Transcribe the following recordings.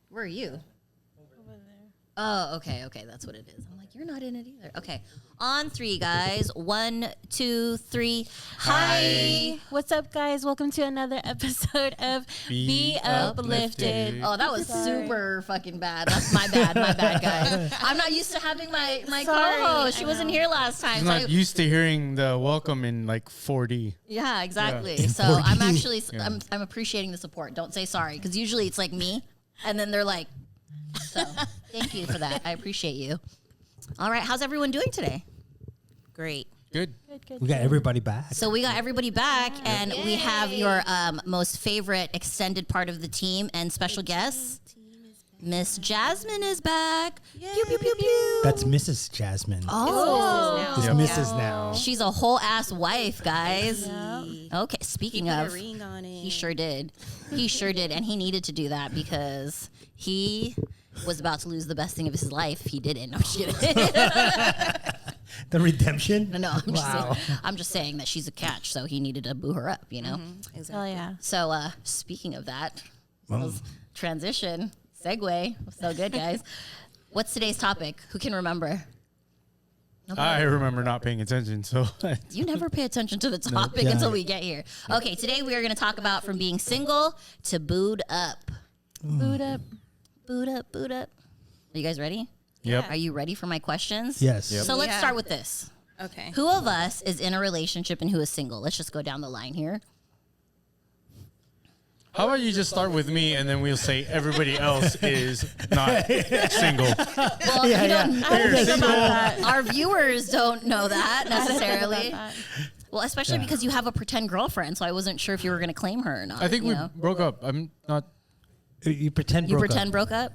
Where are you? Oh, okay, that's what it is. I'm like, you're not in it either. Okay, on 3, guys. 1, 2, 3. Hi. What's up, guys? Welcome to another episode of Be Uplifted. Oh, that was super fucking bad. That's my bad, guys. I'm not used to having my co-host. She wasn't here last time. I'm not used to hearing the welcome in like 4D. Yeah, exactly. Yeah. So I'm actually, I'm appreciating the support. Don't say sorry, because usually it's like me, and then they're like, so thank you for that. I appreciate you. All right, how's everyone doing today? Great. Good. We got everybody back. So we got everybody back, and we have your most favorite extended part of the team and special guest. Miss Jasmine is back. Pew, pew, pew, pew. That's Mrs. Jasmine. Oh. It's Mrs. now. She's a whole ass wife, guys. Yep. Okay, speaking of, ring on it. he sure did. He sure did, and he needed to do that because he was about to lose the best thing of his life. He didn't. I'm just kidding. The redemption? No, I'm just saying that she's a catch, so he needed to boo her up, you know? Mm-hmm. Exactly. Oh, yeah. So speaking of that, transition, segue, so good, guys. What's today's topic? Who can remember? Nobody. I remember not paying attention, so. You never pay attention to the topic until we get here. Okay, today we are going to talk about from being single to booed up. Boot up. Boot up, boot up. Are you guys ready? Yep. Are you ready for my questions? Yes. Yep. So let's start with this. Okay. Who of us is in a relationship and who is single? Let's just go down the line here. How about you just start with me and then we'll say everybody else is not single. Well, Yeah, you yeah. don't, I didn't think about that. our viewers don't know that necessarily. About that. Well, especially because you have a pretend girlfriend, so I wasn't sure if you were going to claim her or not. I think you we know? broke up. I'm not. You pretend You broke pretend up. broke up?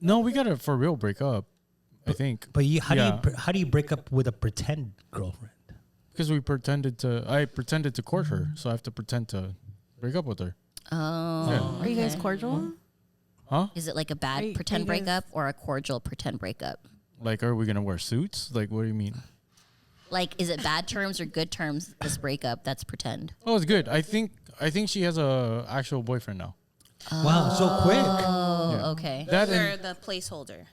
No, we got to for real break up, I think. But Yeah. how do you break up with a pretend girlfriend? Because I pretended to court her, so I have to pretend to break up with her. Oh. Yeah. Are you guys cordial? Huh? Is it like a bad Are you pretend guys- breakup or a cordial pretend breakup? Like, are we going to wear suits? Like, what do you mean? Like, is it bad terms or good terms, this breakup that's pretend? Oh, it's good. I think she has a actual boyfriend now. Wow, so quick. Oh, Yeah. okay. That You're and, the placeholder.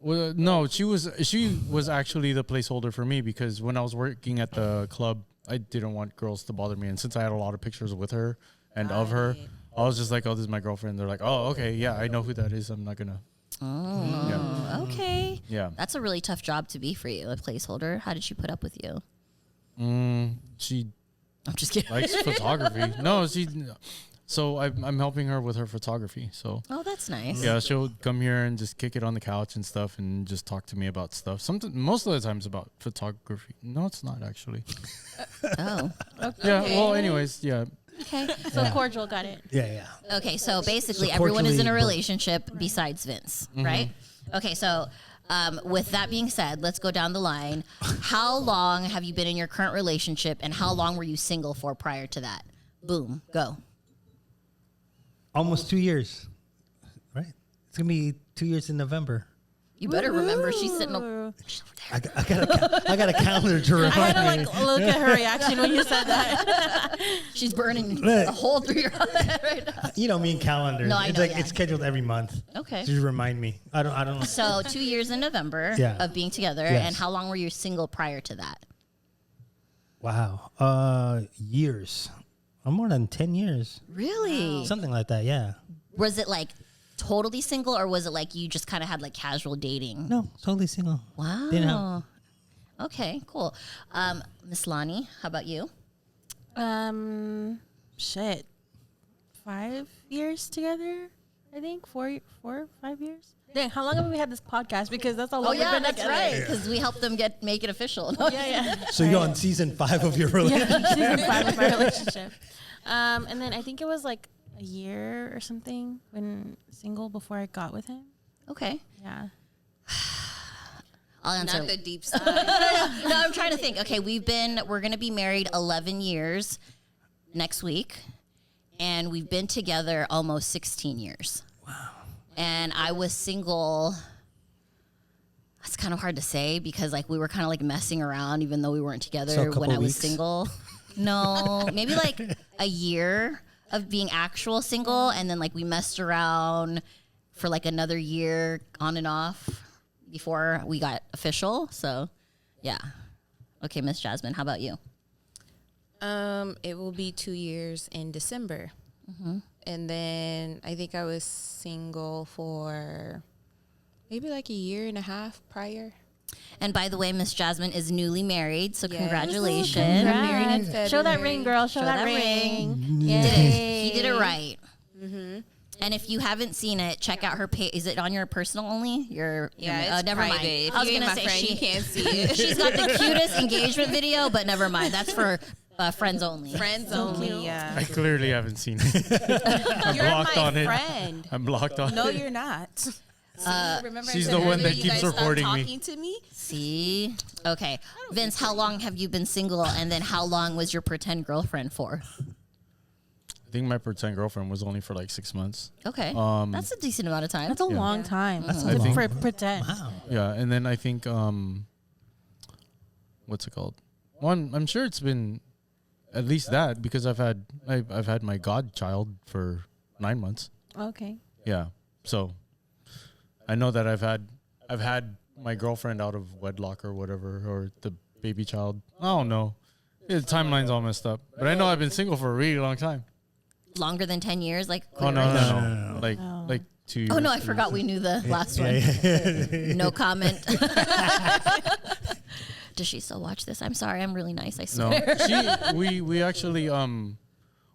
well, no, she was actually the placeholder for me because when I was working at the club, I didn't want girls to bother me, and since I had a lot of pictures with her and of her, I was just like, oh, this is my girlfriend. They're like, oh, okay, yeah, I know who that is. I'm not gonna. Oh, okay. Yeah. That's a really tough job to be for you, a placeholder. How did she put up with you? She I'm just kidding. likes photography. No, so I'm helping her with her photography. So Oh, that's nice. yeah, she'll come here and just kick it on the couch and stuff, and just talk to me about stuff. Most of the times about photography. No, it's not actually. Oh, Yeah. Well, anyways, yeah. okay. So cordial, got it. Yeah. Okay, so basically So everyone is in a cordially- relationship besides Vince, right? Okay, so with that being said, let's go down the line. How long have you been in your current relationship, and how long were you single for prior to that? Boom, go. Almost 2 years. Right? It's going to be 2 years in November. You better remember she's sitting over Ooh. I got a calendar to I had to remind me. like look at her reaction when you said that. She's burning a hole through your head right now. You know me and calendars. No, I it's know, like yeah. it's scheduled every month. Okay. Just remind me. I don't know. So 2 years in November Yeah. of being together, Yes. and how long were you single prior to that? Wow. Years. More than 10 years. Really? Something like that, yeah. Was it like totally single, or was it like you just kind of had like casual dating? No, totally single. Wow. Didn't have- Okay, cool. Miss Lonnie, how about you? Shit. 5 years together, I think. 4, 5 years. Dang, how long have we had this podcast? Because that's how long we've been that's together. right. Because we helped them make it official. No, Yeah. So you're on season 5 of your relationship. Season 5 of my relationship. And then I think it was like a year or something when single before I got with him. Okay, Yeah. I'll answer. Not the deep side. No, I'm trying to think. Okay, we're gonna be married 11 years next week, and we've been together almost 16 years. Wow. And I was single. That's kind of hard to say because like we were kind of like messing around even though we weren't So a together couple when I was weeks. single. No, maybe like a year of being actual single, and then like we messed around for like another year on and off before we got official. So, yeah. Okay, Miss Jasmine, how about you? It will be 2 years in December. And then I think I was single for maybe like a year and a half prior. And by the way, Miss Jasmine is newly married, so Yes. congratulations. I'm married in February. Show that ring, girl. Show that ring. He did it right. And if you haven't seen it, check out her page. Is it on your personal only? Yeah, it's never private. mind. If I was you ain't gonna my say friend, you can't see it. she's got the cutest engagement video, but never mind. That's for friends only. Friends only, yeah. I clearly haven't seen it. I'm You're blocked my on it. friend. I'm blocked on No, it. you're not. Remember she's I said the one earlier that you keeps guys stopped reporting me. talking to me? See? Okay. Vince, how long have you been single? And then how long was your pretend girlfriend for? I think my pretend girlfriend was only for like 6 months. Okay. That's a decent amount of time. That's a long time. That's I a think- for pretend. Wow. Yeah, and then I think what's it called? One, I'm sure it's been at least that because I've had my godchild for 9 months. Okay. Yeah, so I know that I've had my girlfriend out of wedlock or whatever, or the baby child. I don't know. The timeline's all messed up, but I know I've been single for a really long time. Longer than 10 years? Like, Oh no, right? no, no. Like 2 years. Oh, no, I forgot we knew the last one. No comment. Does she still watch this? I'm sorry. I'm really nice. I No, swear. we actually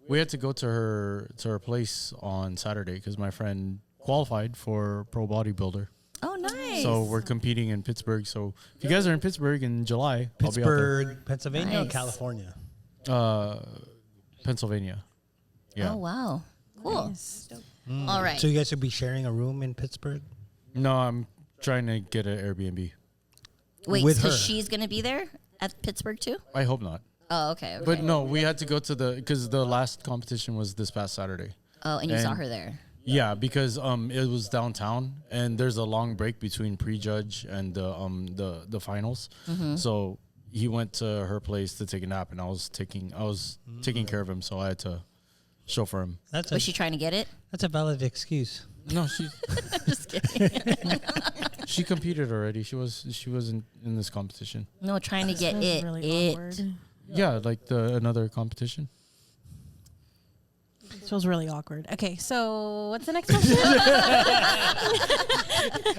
we had to go to her place on Saturday because my friend qualified for pro bodybuilder. Oh, nice. So we're competing in Pittsburgh. So if you guys are in Pittsburgh in July, Pittsburgh, Pennsylvania, or Nice. California? I'll be out there. Pennsylvania. Yeah. Oh, wow. Cool. All right. So you guys will be sharing a room in Pittsburgh? No, I'm trying to get an Airbnb. Wait, with so her. she's going to be there at Pittsburgh too? I hope not. Oh, okay. But no, we had to go to because the last competition was this past Saturday. Oh, and you saw and- her there. Yeah, because it was downtown, and there's a long break between prejudge and the finals. So he went to her place to take a nap, and I was taking care of him, so I had to chauffeur him. Was she trying to get it? That's a valid excuse. No, she Just kidding. she competed already. She was in this competition. No, trying to get That was it. really awkward. Yeah, like another competition. This was really awkward. Okay, so what's the next question?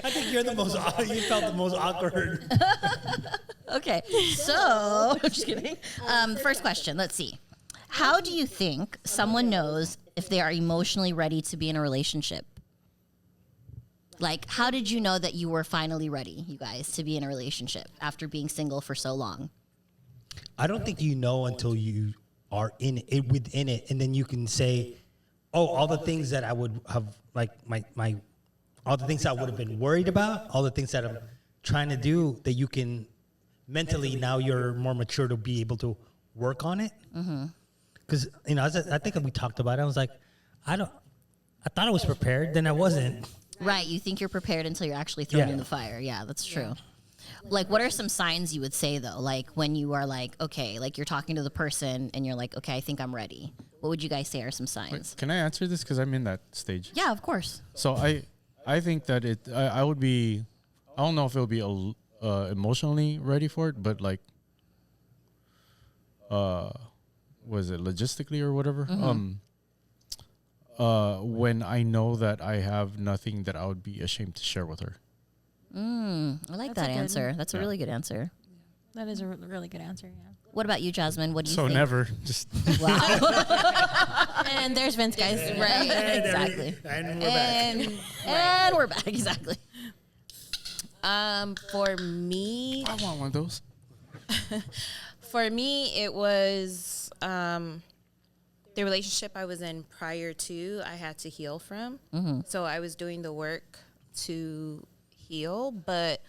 I think you're the most. You felt the most awkward. Okay, so I'm just kidding. First question. Let's see. How do you think someone knows if they are emotionally ready to be in a relationship? Like, how did you know that you were finally ready, you guys, to be in a relationship after being single for so long? I don't think you know until you are in it within it, and then you can say, "Oh, all the things that I would have like my all the things I would have been worried about, all the things that I'm trying to do, that you can mentally now you're more mature to be able to work on it." Because I think we talked about it. I was like, I thought I was prepared, then I wasn't. Right, you think you're prepared until you're actually thrown Yeah. in the fire. Yeah, that's true. Like, what are some signs you would say, though? Like, when you are like, okay, like you're talking to the person and you're like, okay, I think I'm ready. What would you guys say are some signs? Can I answer this? Because I'm in that stage. Yeah, of course. So I think that I would be, I don't know if it would be emotionally ready for it, but like, was it logistically or whatever? When I know that I have nothing that I would be ashamed to share with her. I like That's that a good- answer. That's a really good answer. That is a really good answer, yeah. What about you, Jasmine? What do you So think? never just Wow. And there's Vince, guys. Right, exactly. And we're back. And we're back, exactly. For me, I want one of those. it was the relationship I was in prior to I had to heal from. So I was doing the work to heal, but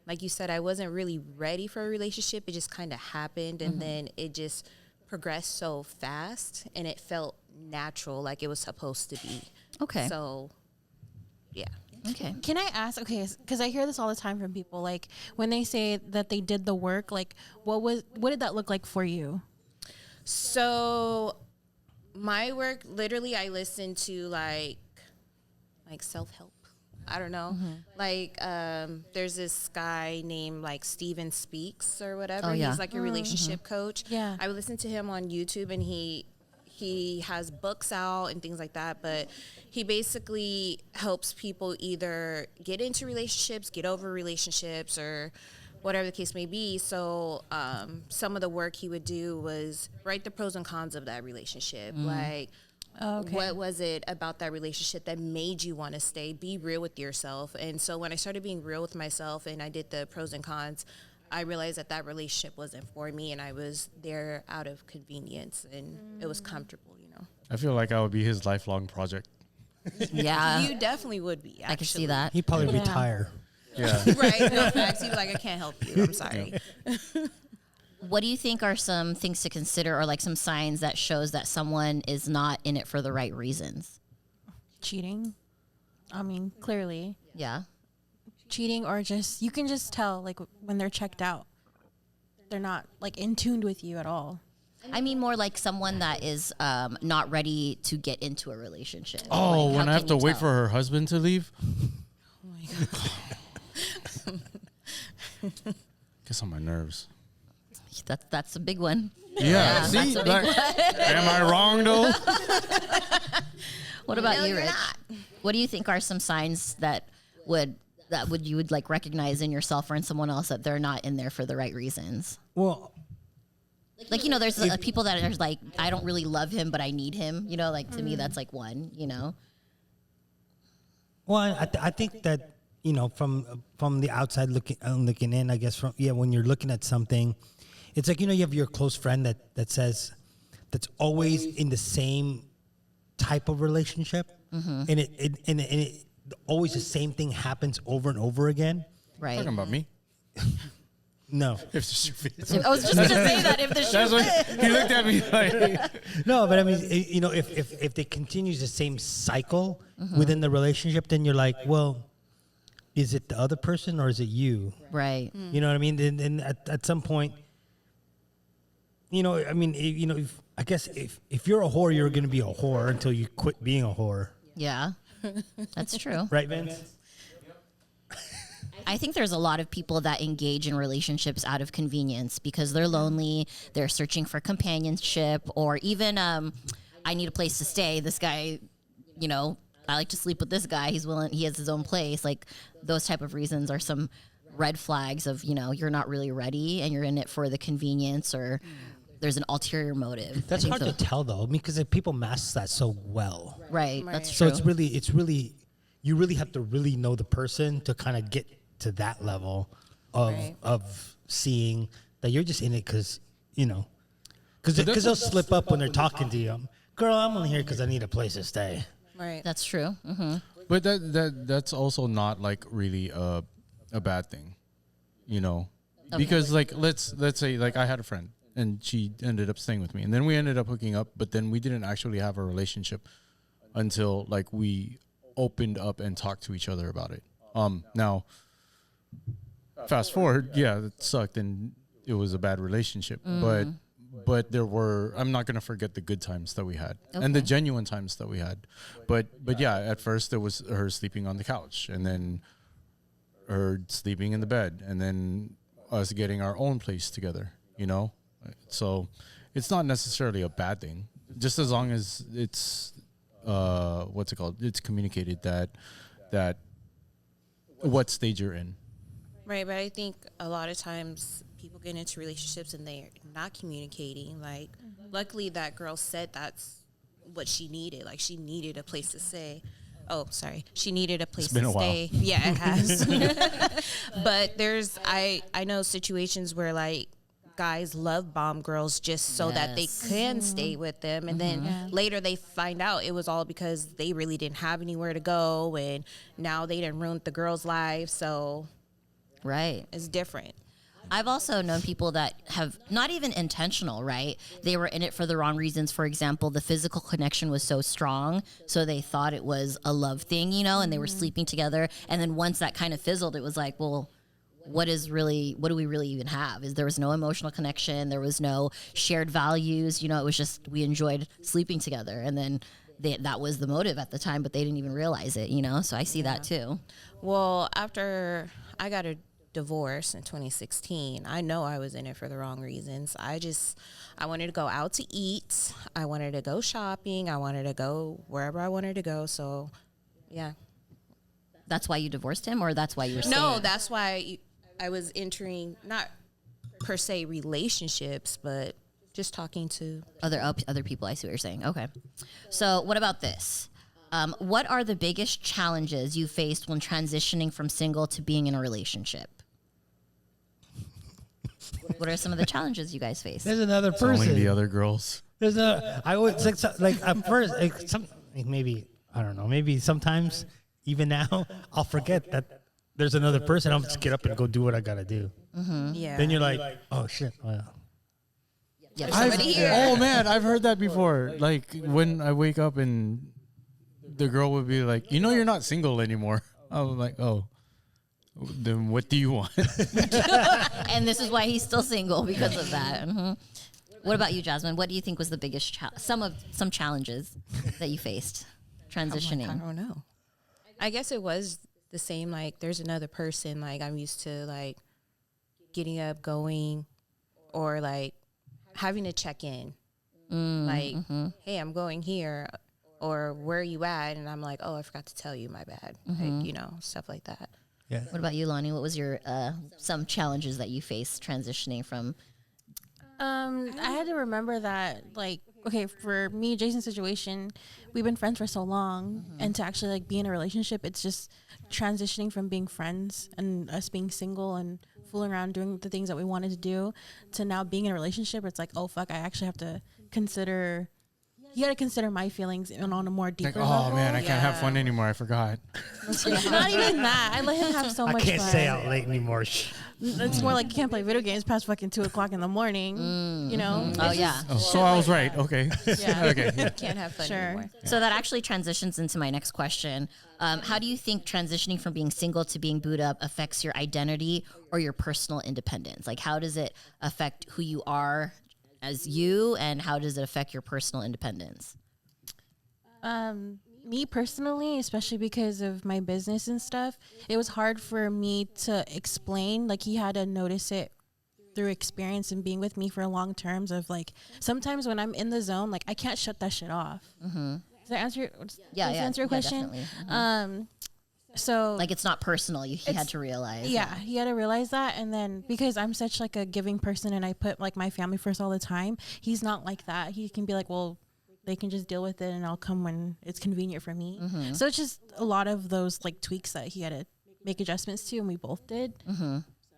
like you said, I wasn't really ready for a relationship. It just kind of happened, and then it just progressed so fast, and it felt natural, like it was supposed to be. Okay. So, yeah. Okay. Can I ask, okay, because I hear this all the time from people, like when they say that they did the work, like what did that look like for you? So my work, literally, I listened to like like self-help. I don't know. Like, there's this guy named like Steven Speaks or whatever. Oh, yeah. He's like a relationship coach. Yeah. I would listen to him on YouTube, and he has books out and things like that, but he basically helps people either get into relationships, get over relationships, or whatever the case may be. So some of the work he would do was write the pros and cons of that relationship. Like, what was it about that relationship that made you want to stay? Be real with yourself. And so when I started being real with myself and I did the pros and cons, I realized that that relationship wasn't for me, and I was there out of convenience, and it was comfortable, you know. I feel like I would be his lifelong project. Yeah. You definitely would be. Actually. I can see that. He'd probably Yeah. retire. Yeah. Right? No facts. He'd be like, I can't help you. I'm sorry. What do you think are some things to consider, or like some signs that shows that someone is not in it for the right reasons? Cheating. I mean, clearly. Yeah. Cheating, or just, you can just tell, like, when they're checked out. They're not, like, in tune with you at all. I mean, more like someone that is not ready to get into a relationship. Oh, Like, when how I have can to you wait tell? for her husband to leave. Oh my God. Gets on my nerves. That's a big one. Yeah. See, that's a big like, am I wrong though? What about No, you, you're Rich? not. What do you think are some signs that you would like recognize in yourself or in someone else that they're not in there for the right reasons? Well, Like, you know, there's people that are like, I don't really love him, but I need him. You know, like to me, that's like one. You know. well, I think that, you know, from the outside looking in, I guess when you're looking at something, it's like, you know, you have your close friend that says that's always in the same type of relationship, and it always the same thing happens over and over again. Right. Talking about me. No, If the shoe fits. I was just going to say that if the shoe That's what he looked at me like. no, but I mean, you know, if it continues the same cycle within the relationship, then you're like, well, is it the other person or is it you? Right. You know what I mean? And at some point, you know, I mean, you know, I guess if you're a whore, you're going to be a whore until you quit being a whore. Yeah. That's true. Right, Vince? I think there's a lot of people that engage in relationships out of convenience because they're lonely, they're searching for companionship, or even I need a place to stay. This guy, you know, I like to sleep with this guy. He has his own place. Like those type of reasons are some red flags of, you know, you're not really ready and you're in it for the convenience, or there's an ulterior motive. That's hard to tell though, because people mask that so well. Right. Right. That's So true. it's really, you really have to really know the person to kind of get to that level of Right. of seeing that you're just in it because, you know, because they'll slip up when they're talking to you. Girl, I'm only here because I need a place to stay. Right. That's true. Mm-hmm. But that's also not like really a bad thing, you know, because like let's say like I had a friend and she ended up staying with me, and then we ended up hooking up, but then we didn't actually have a relationship until like we opened up and talked to each other about it. Now, fast forward, yeah, it sucked and it was a bad relationship, but there were, I'm not going to forget the good times that we had and the genuine times that we had. But yeah, at first there was her sleeping on the couch, and then her sleeping in the bed, and then us getting our own place together, you know? So it's not necessarily a bad thing, just as long as it's, what's it called? It's communicated that what stage you're in. Right, but I think a lot of times people get into relationships and they're not communicating. Like, luckily that girl said that's what she needed. Like, she needed a place to stay. Oh, sorry. She needed a place been to a while. stay. Yeah, it has. But there's, I know situations where, like, guys love bomb girls just so that they Yes. can stay with them, and then later they find out it was all because they really didn't have anywhere to go, and now they done ruined the girl's life. So Right. it's different. I've also known people that have not even intentional, right? They were in it for the wrong reasons. For example, the physical connection was so strong, so they thought it was a love thing, you know, and they were sleeping together. And then once that kind of fizzled, it was like, well, what do we really even have? There was no emotional connection. There was no shared values. You know, it was just we enjoyed sleeping together. And then that was the motive at the time, but they didn't even realize it, So I see that too. Well, after I got a divorce in 2016, I know I was in it for the wrong reasons. I wanted to go out to eat. I wanted to go shopping. I wanted to go wherever I wanted to go. So, yeah. That's why you divorced him, or that's why you were staying? No, that's why I was entering, not per se relationships, but just talking to other people. I see what you're saying. Okay. So what about this? What are the biggest challenges you faced when transitioning from single to being in a relationship? What are some of the challenges you guys face? There's another It's only person. the other girls. There's I always like at first, maybe I don't know. Maybe sometimes even now I'll forget that there's another person. I'll just get up and go do what I gotta do. yeah. Then you're like, oh shit. Well, Yeah, there's somebody here. Oh man, I've heard that before. Like when I wake up and the girl would be like, you're not single anymore. I was like, oh, then what do you want? And this is why he's still single, because of that. What about you, Jasmine? What do you think was the biggest some challenges that you faced transitioning? I don't know. I guess it was the same. Like, there's another person. Like, I'm used to like getting up, going, or like having to check in. Like, hey, I'm going here, or where are you at? And I'm like, oh, I forgot to tell you, my bad. Like, stuff like that. yeah. What about you, Lonnie? What was your some challenges that you faced transitioning from? I had to remember that, like, okay, for me, Jason's situation, we've been friends for so long, and to actually like be in a relationship, it's just transitioning from being friends and us being single and fooling around doing the things that we wanted to do to now being in a relationship. It's like, oh fuck, I actually have to consider. You got to consider my feelings on a more deeper Like, level. oh man, I can't have fun anymore. I forgot. Not even that. I let him have so much I can't fun. stay out late anymore. It's more like you can't play video games past fucking 2:00 in the morning. Oh yeah. Oh, so I was right. Okay. Yeah. Okay. Yeah. Can't have fun Sure. anymore. So that actually transitions into my next question. How do you think transitioning from being single to being booed up affects your identity or your personal independence? Like, how does it affect who you are as you, and how does it affect your personal independence? Me personally, especially because of my business and stuff, it was hard for me to explain. Like, he had to notice it through experience and being with me for long terms of like, sometimes when I'm in the zone, like I can't shut that shit off. Does that answer your, answer your question? Definitely. So Like, it's not personal. He had to realize. yeah, he had to realize that. And then because I'm such like a giving person and I put like my family first all the time, he's not like that. He can be like, well, they can just deal with it and I'll come when it's convenient for me. So it's just a lot of those like tweaks that he had to make adjustments to, and we both did.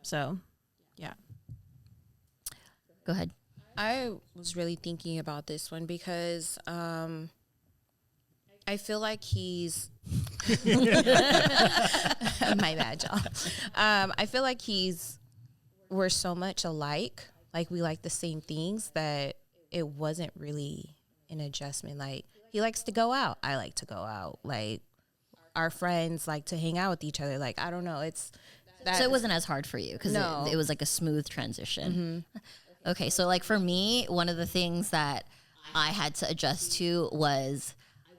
So yeah. Go ahead. I was really thinking about this one because I feel like he's my bad, y'all. I feel like we're so much alike. Like, we like the same things that it wasn't really an adjustment. Like, he likes to go out. I like to go out. Like, our friends like to hang out with each other. Like, I don't know. It's that. So it wasn't as hard for you because No. it was like a smooth transition. Okay, so like for me, one of the things that I had to adjust to was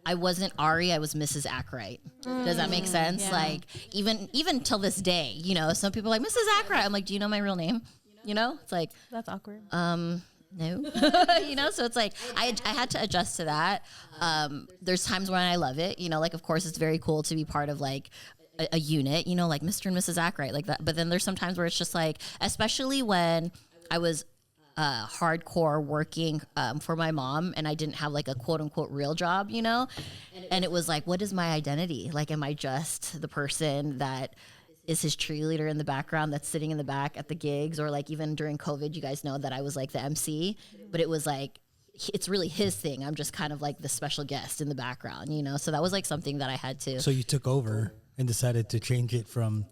I wasn't Ari, I was Mrs. Ackright. Does that make sense? Yeah. Like even till this day, some people are like, Mrs. Ackright. I'm like, do you know my real name? It's like, That's awkward. no. So it's like I had to adjust to that. There's times when I love it, like of course it's very cool to be part of like a unit, like Mr. and Mrs. Ackright, like that. But then there's some times where it's just like, especially when I was hardcore working for my mom and I didn't have like a quote unquote real job, and it was like, what is my identity? Like, am I just the person that is his cheerleader in the background that's sitting in the back at the gigs? Or like even during COVID, you guys know that I was like the MC, but it was like, it's really his thing. I'm just kind of like the special guest in the background, So that was like something that I had to So you took over and decided to change it from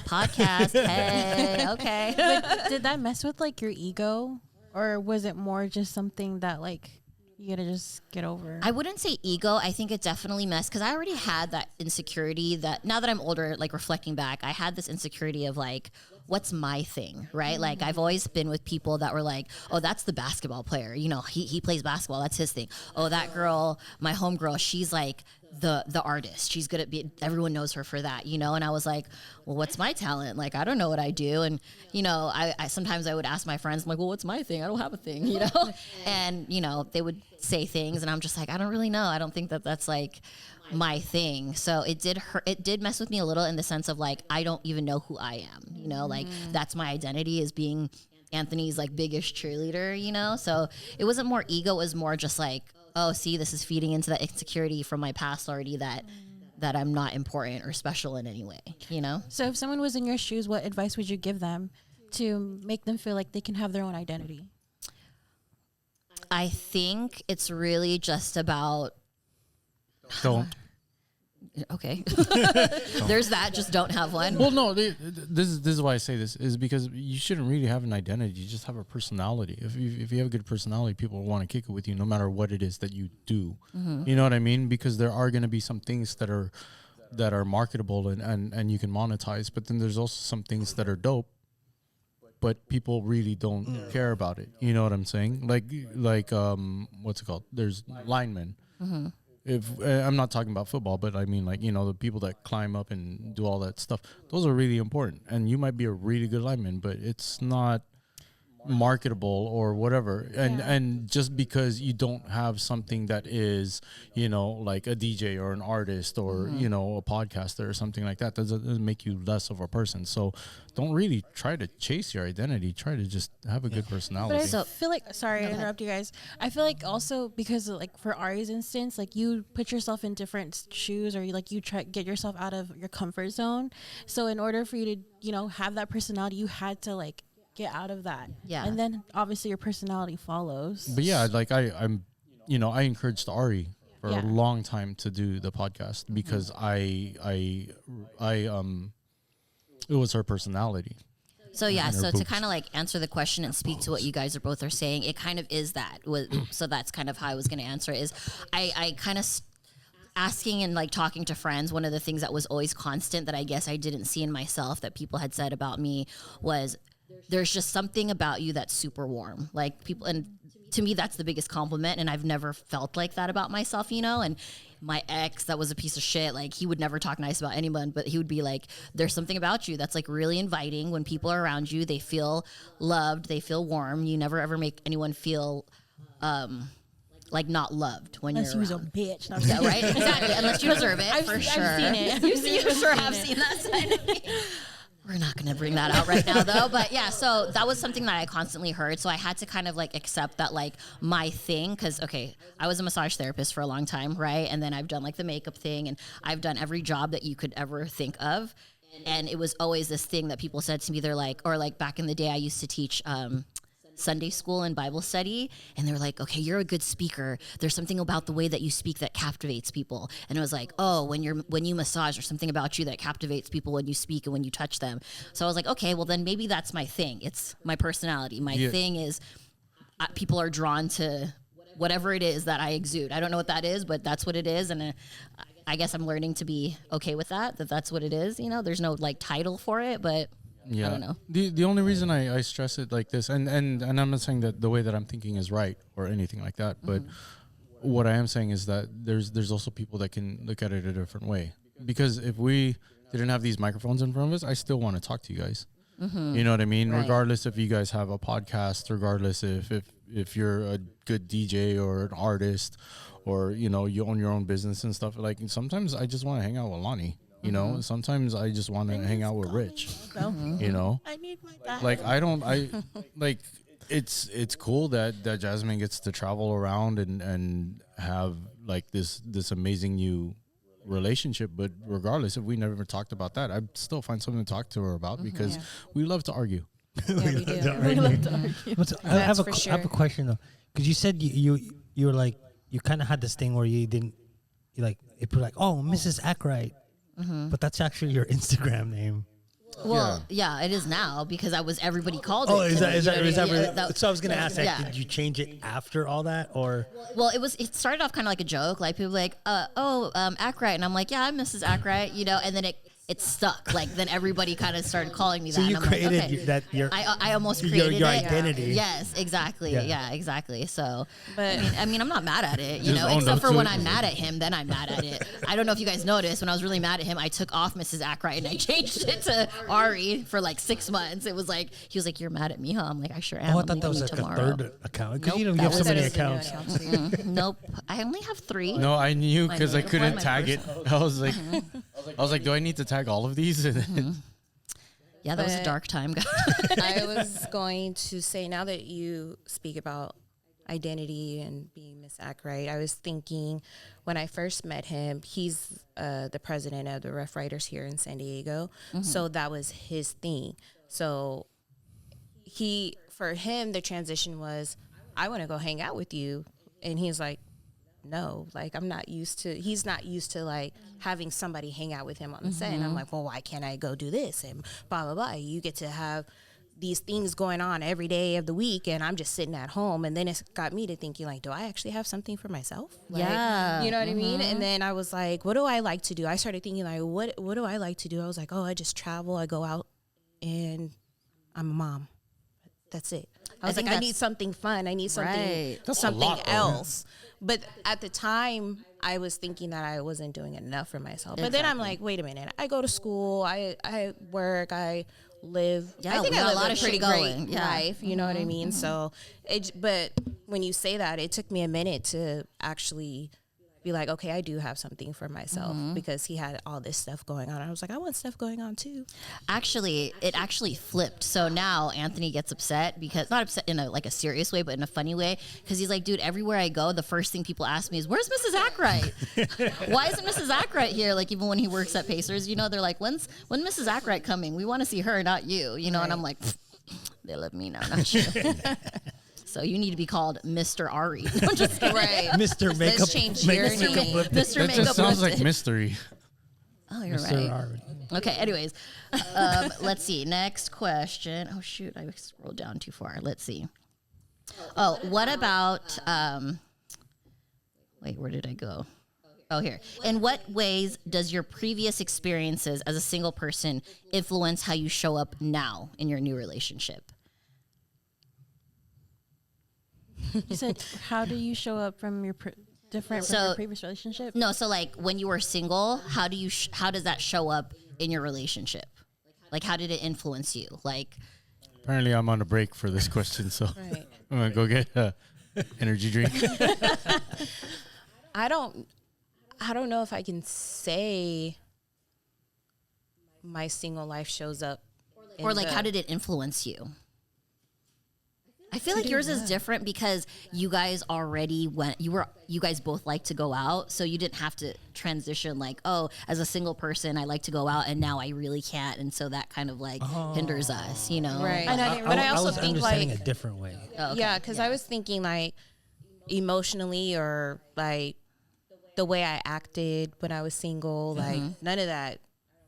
podcast. Hey, okay. Did that mess with like your ego, or was it more just something that like you gotta just get over. I wouldn't say ego. I think it definitely messed because I already had that insecurity that now that I'm older, like reflecting back, I had this insecurity of like, what's my thing, right? Like I've always been with people that were like, oh, that's the basketball player. You know, he plays basketball. That's his thing. Oh, that girl, my homegirl, she's like the artist. She's good at everyone knows her for that, you know? And I was like, well, what's my talent? Like, I don't know what I do. And, you know, I sometimes I would ask my friends, I'm like, well, what's my thing? I don't have a thing, you know? And, you know, they would say things and I'm just like, I don't really know. I don't think that that's like my thing. So it did hurt. It did mess with me a little in the sense of like, I don't even know who I am, you know, like that's my identity is being Anthony's like biggest cheerleader, you know? So it wasn't more ego. It was more just like, oh, see, this is feeding into that insecurity from my past already that I'm not important or special in any way, you know? So if someone was in your shoes, what advice would you give them to make them feel like they can have their own identity? I think it's really just about Don't. okay. There's that. Just don't have one. Well, no. This is why I say this is because you shouldn't really have an identity. You just have a personality. If you have a good personality, people will want to kick it with you, no matter what it is that you do. You know what I mean? Because there are going to be some things that are marketable and you can monetize, but then there's also some things that are dope, but people really don't care about it. You know what I'm saying? Like what's it called? There's linemen. If I'm not talking about football, but I mean, like, you know, the people that climb up and do all that stuff, those are really important. And you might be a really good lineman, but it's not marketable or whatever. And just because you don't have something that is, you know, like a DJ or an artist or, you know, a podcaster or something like that, doesn't make you less of a person. So don't really try to chase your identity. Try to just have a good personality. But I feel like, sorry to interrupt you guys. I feel like also because like for Ari's instance, like you put yourself in different shoes or you try get yourself out of your comfort zone. So in order for you to, you know, have that personality, you had to like get out of that. Yeah. And then obviously your personality follows. But yeah, like I'm, you know, I encouraged Ari for Yeah. a long time to do the podcast because it was her personality. So yeah, And her so to boobs. kind of like answer the question and speak to what you guys are both are saying, it kind of is that. So that's kind of how I was going to answer it is I kind of asking and like talking to friends, one of the things that was always constant that I guess I didn't see in myself that people had said about me was there's just something about you that's super warm. Like people, and to me, that's the biggest compliment. And I've never felt like that about myself, you know? And my ex, that was a piece of shit. Like he would never talk nice about anyone, but he would be like, there's something about you that's like really inviting. When people are around you, they feel loved, they feel warm. You never ever make anyone feel, like not loved when Unless you're you was a around. bitch. No, Yeah, right? Exactly. Unless you deserve it, I've for seen sure. it. You sure have seen that side of me. We're not going to bring that out right now, though. But yeah, so that was something that I constantly heard. So I had to kind of like accept that, like, my thing. Because, okay, I was a massage therapist for a long time, right? And then I've done like the makeup thing, and I've done every job that you could ever think of. And it was always this thing that people said to me. They're like, or like back in the day, I used to teach Sunday school and Bible study, and they're like, okay, you're a good speaker. There's something about the way that you speak that captivates people. And it was like, oh, when you massage, there's something about you that captivates people when you speak and when you touch them. So I was like, okay, well then maybe that's my thing. It's my personality. My thing is people are drawn to whatever it is that I exude. I don't know what that is, but that's what it is. And I guess I'm learning to be okay with that that's what it is. You know, there's no like title for it, but Yeah. I don't know. The only reason I stress it like this, and I'm not saying that the way that I'm thinking is right or anything like that, but what I am saying is that there's also people that can look at it a different way. Because if we didn't have these microphones in front of us, I still want to talk to you guys. You know what I mean? Right. Regardless if you guys have a podcast, regardless if you're a good DJ or an artist, or you know you own your own business and stuff. Like sometimes I just want to hang out with Lonnie. You know, sometimes I just want to hang out with Rich. You know, I need my dad. like like it's cool that Jasmine gets to travel around and have like this amazing new relationship. But regardless, if we never talked about that, I'd still find something to talk to her about because we love to argue. Yeah, we do. We love to argue. But I That's have for I have a sure. question though, because you said you were like you kind of had this thing where you didn't you like it put like oh Mrs. Ackright, but that's actually your Instagram name. Well, yeah, it is now because everybody called it. Oh, is that Yeah, really? So I was gonna ask, yeah. did you change it after all that, or? Well, it started off kind of like a joke. Like people were like, Ackright. And I'm like, yeah, I'm Mrs. Ackright, and then it stuck. Like then everybody kind of started calling me that. So you and I'm created like, okay. I almost created your it. identity. Yes, exactly. Yeah. Yeah, exactly. So, But- I mean, I'm not mad at it, Just own except up for to when it. I'm mad at him, then I'm mad at it. I don't know if you guys noticed, when I was really mad at him, I took off Mrs. Ackright and I changed it to Ari for like 6 months. It was like, he was like, you're mad at me, huh? I'm like, I sure am. Oh, I I'm thought that was leaving like tomorrow. a third account because you Nope, have that so was- many That is a new accounts. account too. Nope. I only have 3. No, I knew Like, because I before couldn't my tag it. first- I was like, do I need to tag all of these? And then- Yeah, that was a But- dark time, guys. I was going to say, now that you speak about identity and being Miss Ackright, I was thinking when I first met him, he's the president of the Rough Riders here in San Diego. So that was his thing. So for him, the transition was, I want to go hang out with you. And he's like, no, like he's not used to like having somebody hang out with him on the set. And I'm like, well, why can't I go do this? And blah, blah, blah. You get to have these things going on every day of the week and I'm just sitting at home. And then it's got me to thinking like, do I actually have something for myself? Like, Yeah. you know what I mean? And then I was like, what do I like to do? I started thinking like, what do I like to do? I was like, I just travel. I go out and I'm a mom. That's it. I was think like, I that's- need something fun. I need something, Right. That's a something lot, though. else. But at the time, I was thinking that I wasn't doing enough for myself. But then I'm like, wait a minute. I go to school. I work. I live. Yeah, I think we I got live a lot a of pretty shit great going. Yeah. life. You know what I mean? So, but when you say that, it took me a minute to actually be like, okay, I do have something for myself because he had all this stuff going on. I was like, I want stuff going on too. Actually, it actually flipped. So now Anthony gets upset because, not upset in a serious way, but in a funny way, because he's like, dude, everywhere I go, the first thing people ask me is, where's Mrs. Ackright? Why isn't Mrs. Ackright here? Like even when he works at Pacers, they're like, when Mrs. Ackright coming? We want to see her, not you, And I'm like, they love me now, not you. So you need to be called Mr. Ari. No, I'm just kidding. Right. Mr. Makeup. Let's change your Makeup name. lifted. Mr. that Makeup just sounds like Lifted. mystery. Oh, you're Mr. right. Ari. Okay, anyways. Let's see. Next question. Oh, shoot. I scrolled down too far. Let's see. Oh, what about... wait, where did I go? Oh, here. In what ways does your previous experiences as a single person influence how you show up now in your new relationship? You said, how do you show up from your different from So- your previous relationship? No, so like when you were single, how does that show up in your relationship? Like how did it influence you? Like Apparently, I'm on a break for this question, so Right. I'm gonna go get a energy drink. I don't know if I can say my single life shows up. or like how did it influence you? I feel like yours is different because you guys already you guys both like to go out, so you didn't have to transition like, oh, as a single person I like to go out and now I really can't, and so that kind of like hinders us, Right. I know, But I also was think understanding like a different way. Oh, okay. yeah, because I was thinking like emotionally or like the way I acted when I was single, like none of that.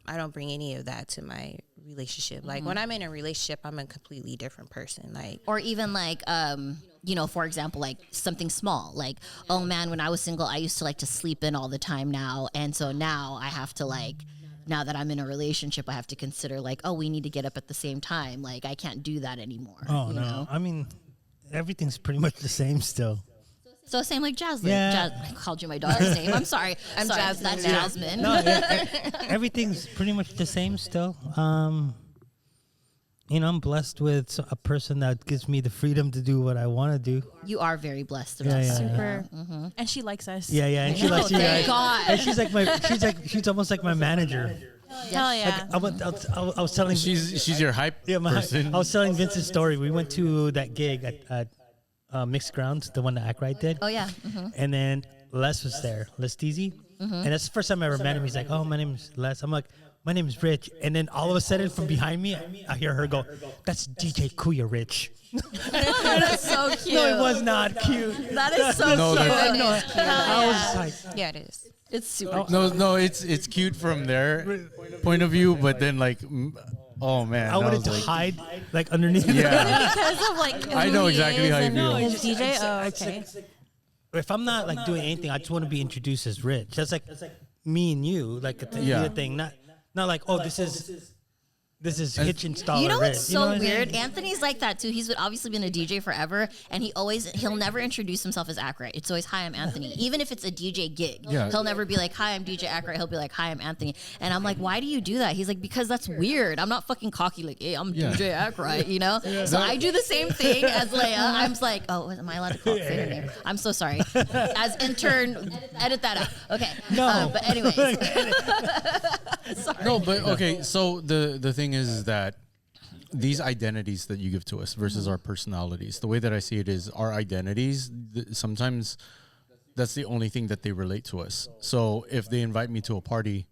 I don't bring any of that to my relationship. Like when I'm in a relationship, I'm a completely different person. Like Or even like, for example, like something small, like, oh man, when I was single, I used to like to sleep in all the time now. And so now I have to like, now that I'm in a relationship, I have to consider like, oh, we need to get up at the same time. Like I can't do that anymore. Oh, you no. know? I mean, everything's pretty much the same still. So same like Jasmine. Yeah. I called you my daughter's name. I'm sorry. I'm Sorry, Jasmine That's now. Jasmine. No, everything's pretty much the same still. I'm blessed with a person that gives me the freedom to do what I want to do. You are very blessed. Yeah, yeah. Super. And she likes us. Yeah, yeah. And she likes you thank guys. God. And she's almost like my manager. Hell yeah. I was telling She's your hype person. I was telling Vince's story. We went to that gig at Mixed Grounds, the one that Ackright did. Oh yeah. And then Les was there, Les Deasy. And that's the first time I ever met him. He's like, oh, my name's Les. I'm like, my name is Rich. And then all of a sudden from behind me, I hear her go, that's DJ Kuya Rich. That's so cute. No, it was not cute. That is so No, cute. that's- I was like, yeah, it is. It's super. No, it's cute from their point of view, but then like oh man, I wanted to like, hide like underneath. Yeah, Because of like I know who he exactly is how you and feel. his DJ. Oh, It's okay. like, if I'm not like doing anything, I just want to be introduced as Rich. That's like me and you, like a Yeah. thing. Not like, oh, this is Hitch installer You know Rich. what's You know so what I mean? weird? Anthony's like that too. He's obviously been a DJ forever, and he'll never introduce himself as Ackright. It's always, "Hi, I'm Anthony." Even if it's a DJ gig, Yeah. he'll never be like, "Hi, I'm DJ Ackright." He'll be like, "Hi, I'm Anthony." And I'm like, "Why do you do that?" He's like, "Because that's weird. I'm not fucking cocky like, hey, I'm Yeah. DJ Ackright, you know." So I do the same thing as Leia. I'm just like, "Oh, am I allowed to call it say her name?" I'm so sorry. As intern, edit that out. Okay. No. But anyways, no, but okay. So the thing is that these identities that you give to us versus our personalities, the way that I see it is our identities, sometimes that's the only thing that they relate to us. So if they invite me to a party,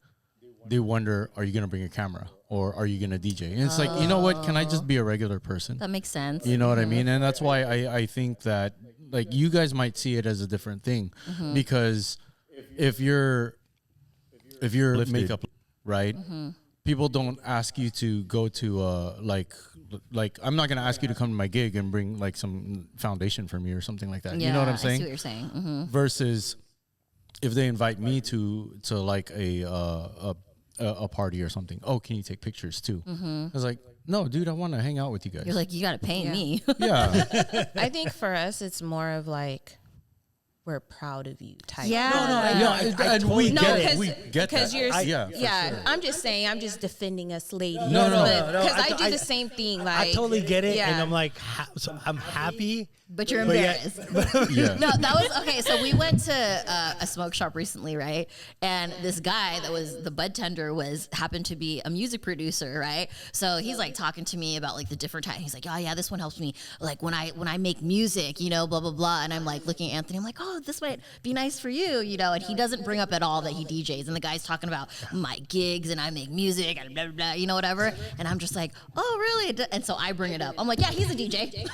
they wonder, are you going to bring a camera or are you going to DJ? And it's like, you know what? Can I just be a regular person? that makes sense. You know what I mean? And that's why I think that like you guys might see it as a different thing because if you're makeup, right? People don't ask you to go to like I'm not gonna ask you to come to my gig and bring like some foundation for me or something like that. Yeah, You know what I'm I saying? see what you're saying. Versus if they invite me to like a party or something. Oh, can you take pictures too? I was like, no, dude, I want to hang out with you guys. You're like, you got to pay me. yeah, I think for us, it's more of like we're proud of you type. Yeah. and we No, get it. We get because that. you're, yeah, for sure. I'm just saying, I'm just defending us ladies. No. Because I- I do I- the same thing. Like, I totally get it, yeah. and I'm like, so I'm happy. But you're But yeah- embarrassed. Yeah. No, that was okay. So we went to a smoke shop recently, right? And this guy that was the bud tender happened to be a music producer, right? So he's like talking to me about like the different types. He's like, "Oh yeah, this one helps me like when I make music, you know, blah blah blah." And I'm like looking at Anthony. I'm like, "Oh, this might be nice for you, you know." And he doesn't bring up at all that he DJs. And the guy's talking about my gigs and I make music and blah blah blah, you know, whatever. And I'm just like, "Oh really?" And so I bring it up. I'm like, "Yeah, he's a DJ."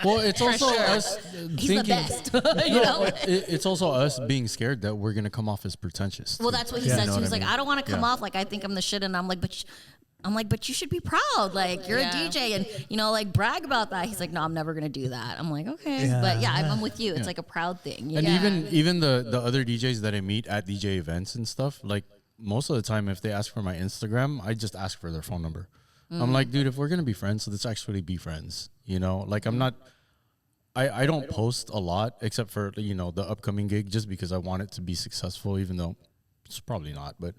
Well, it's also us He's thinking. the best. You know? It's also us being scared that we're gonna come off as pretentious. Well, too. that's what he You says. know He what was like, mean? "I don't want to come Yeah. off like I think I'm the shit," and I'm like, but you should be proud. Like you're Yeah. a DJ, and you know, like brag about that. He's like, "No, I'm never gonna do that." I'm like, "Okay," but yeah, I'm with you. It's like a proud thing. You And know? even the other DJs that I meet at DJ events and stuff, like most of the time, if they ask for my Instagram, I just ask for their phone number. I'm like, dude, if we're gonna be friends, let's actually be friends. You know, like I'm not. I don't post a lot except for, you know, the upcoming gig just because I want it to be successful, even though it's probably not. But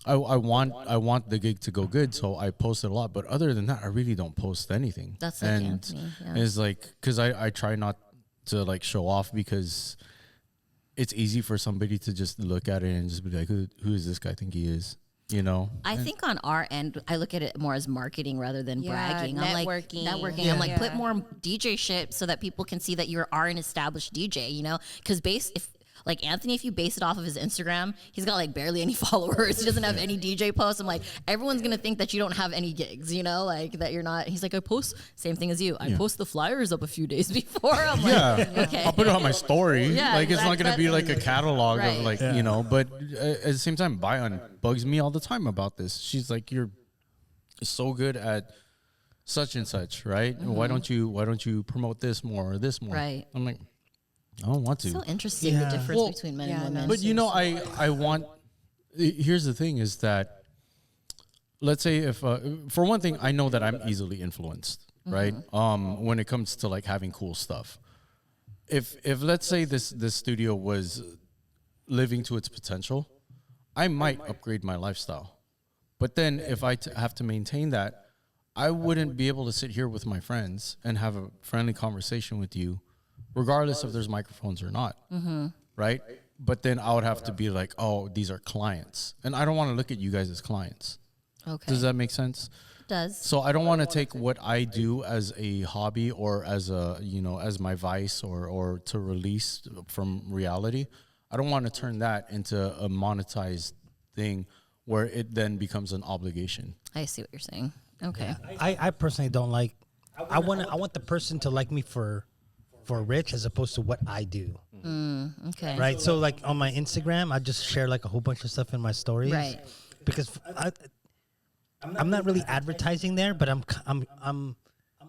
I want the gig to go good, so I post it a lot. But other than that, I really don't post anything. That's like Anthony, yeah. It's like because I try not to like show off because it's easy for somebody to just look at it and just be like, who is this guy think he is? You know? I think on our end, I look at it more as marketing rather than Yeah, bragging. I'm like networking. networking. I'm like, put Yeah. more DJ shit so that people can see that you are an established DJ. You know, because if like Anthony, if you base it off of his Instagram, he's got like barely any followers. He doesn't have any DJ posts. I'm like, everyone's gonna think that you don't have any gigs. You know, like that you're not. He's like, I post same thing as you. I post the flyers up a few days before. I'm like, okay. I'll put it on my story. Yeah, like it's not gonna be that's- like a catalog Right. of like you know. But at the same time, Bayan bugs me all the time about this. She's like, you're so good at such and such, right? Why don't you promote this more or this more? Right. I'm like, I don't want to. So interesting the difference Well, between men yeah, and women. But you know, I want. Here's the thing: is that let's say if for one thing, I know that I'm easily influenced, right? When it comes to like having cool stuff. If let's say this studio was living to its potential, I might upgrade my lifestyle. But then if I have to maintain that, I wouldn't be able to sit here with my friends and have a friendly conversation with you, regardless if there's microphones or not, right? But then I would have to be like, oh, these are clients. And I don't want to look at you guys as clients. okay, Does that make sense? It does. So I don't want to take what I do as a hobby or as a, you know, as my vice or to release from reality. I don't want to turn that into a monetized thing where it then becomes an obligation. I see what you're saying. Okay. I personally don't like. I want the person to like me for Rich as opposed to what I do. Okay. Right. So like on my Instagram, I just share like a whole bunch of stuff in my stories. Right. Because I'm not really advertising there, but I'm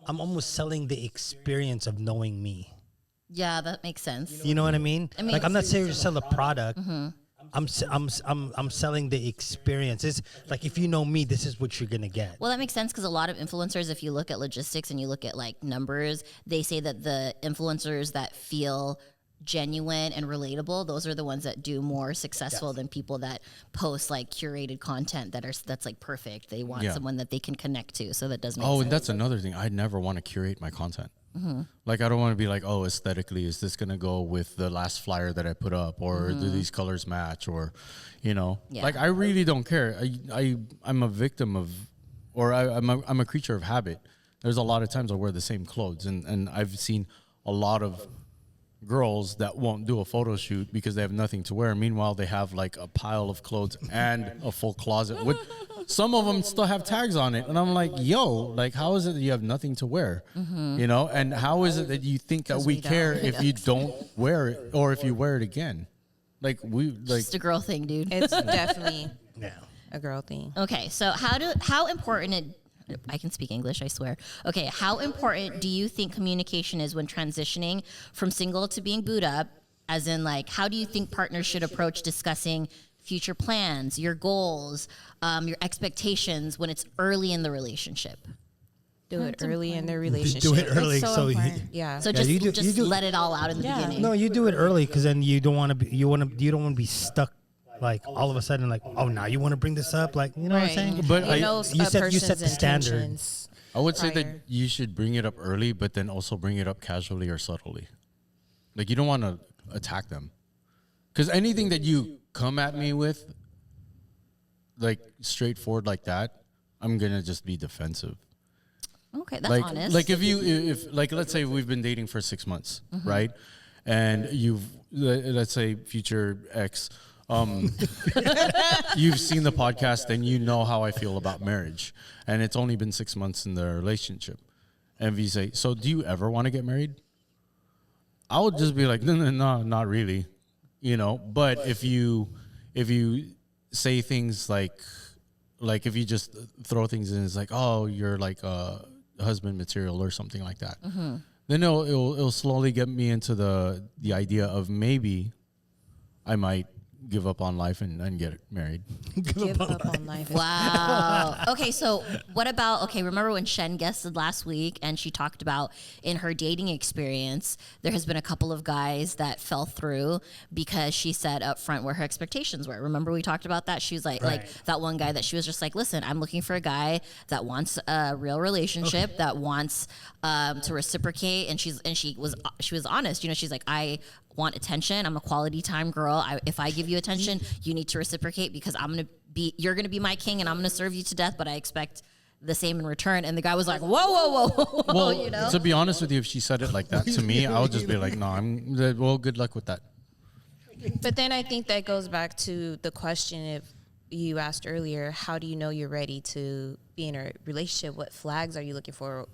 almost selling the experience of knowing me. Yeah, that makes sense. You know what I mean? Like I'm not saying to sell a product. Mm-hmm. I'm selling the experience. It's like if you know me, this is what you're gonna get. Well, that makes sense because a lot of influencers, if you look at logistics and you look at like numbers, they say that the influencers that feel genuine and relatable, those are the ones that do more successful than people that post like curated content that's like perfect. They want someone that they can connect to. So that does make sense. And that's another thing. I never want to curate my content. Like I don't want to be like, oh, aesthetically, is this gonna go with the last flyer that I put up, or do these colors match, or, like I really don't care. I'm a victim of, or I'm a creature of habit. There's a lot of times I wear the same clothes, and I've seen a lot of girls that won't do a photo shoot because they have nothing to wear. Meanwhile, they have like a pile of clothes and a full closet with some of them still have tags on it. And I'm like, yo, like, how is it that you have nothing to wear? And how is it that you think that we care if you don't wear it or if you wear it again? Like Just a girl thing, dude. It's definitely Yeah. a girl thing. Okay, so how important I can speak English, I swear. Okay, how important do you think communication is when transitioning from single to being booed up? As in, like, how do you think partners should approach discussing future plans, your goals, your expectations when it's early in the relationship? Do it early in their relationship. Do it early, It's so so important. Yeah. So Yeah, you just do- let it all out in the beginning. no, you do it early because then you don't want to be you don't want to be stuck. Like all of a sudden, like, oh, now you want to bring this up, like, you know what I'm saying? But you know you a set person's the standard. intentions. I would say that prior. you should bring it up early, but then also bring it up casually or subtly. Like you don't want to attack them, because anything that you come at me with, like straightforward like that, I'm gonna just be defensive. Okay, that's like, honest. Like if like let's say we've been dating for 6 months, right? And let's say future ex, you've seen the podcast and you know how I feel about marriage, and it's only been 6 months in the relationship. And if you say, so do you ever want to get married? I would just be like, no, not really, But if you say things like if you just throw things in, it's like, oh, you're like husband material or something like that. Then it'll slowly get me into the idea of maybe I might give up on life and get married. Give up on life. Wow. Okay, so what about, remember when Shen guested last week and she talked about in her dating experience, there has been a couple of guys that fell through because she said up front where her expectations were. Remember we talked about that? She was like that one guy that she was just like, listen, I'm looking for a guy that wants a real relationship, that wants to reciprocate. And she was honest. She's like, I want attention. I'm a quality time girl. If I give you attention, you need to reciprocate because you're going to be my king and I'm going to serve you to death, but I expect the same in return. And the guy was like, whoa. Well, to be honest with you, if she said it like that to me, I would just be like, no, good luck with that. But then I think that goes back to the question if you asked earlier, how do you know you're ready to be in a relationship? What flags are you looking for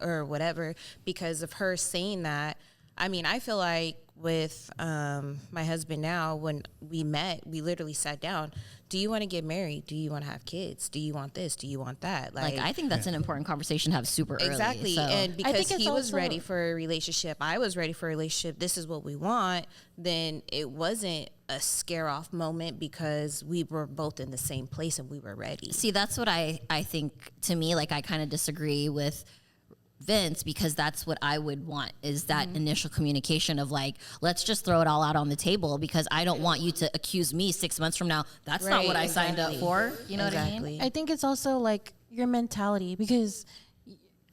or whatever? Because of her saying that, I mean, I feel like with my husband now, when we met, we literally sat down. Do you want to get married? Do you want to have kids? Do you want this? Do you want that? Like I think that's an important conversation to have super early. Exactly. So. And because think he was also- ready for a relationship, I was ready for a relationship, this is what we want, then it wasn't a scare off moment because we were both in the same place and we were ready. See, that's what I think, to me, like I kind of disagree with Vince because that's what I would want is that initial communication of like, let's just throw it all out on the table because I don't want you to accuse me 6 months from now. That's not Right, what I signed up exactly. for. You know what I mean? I think it's also like your mentality because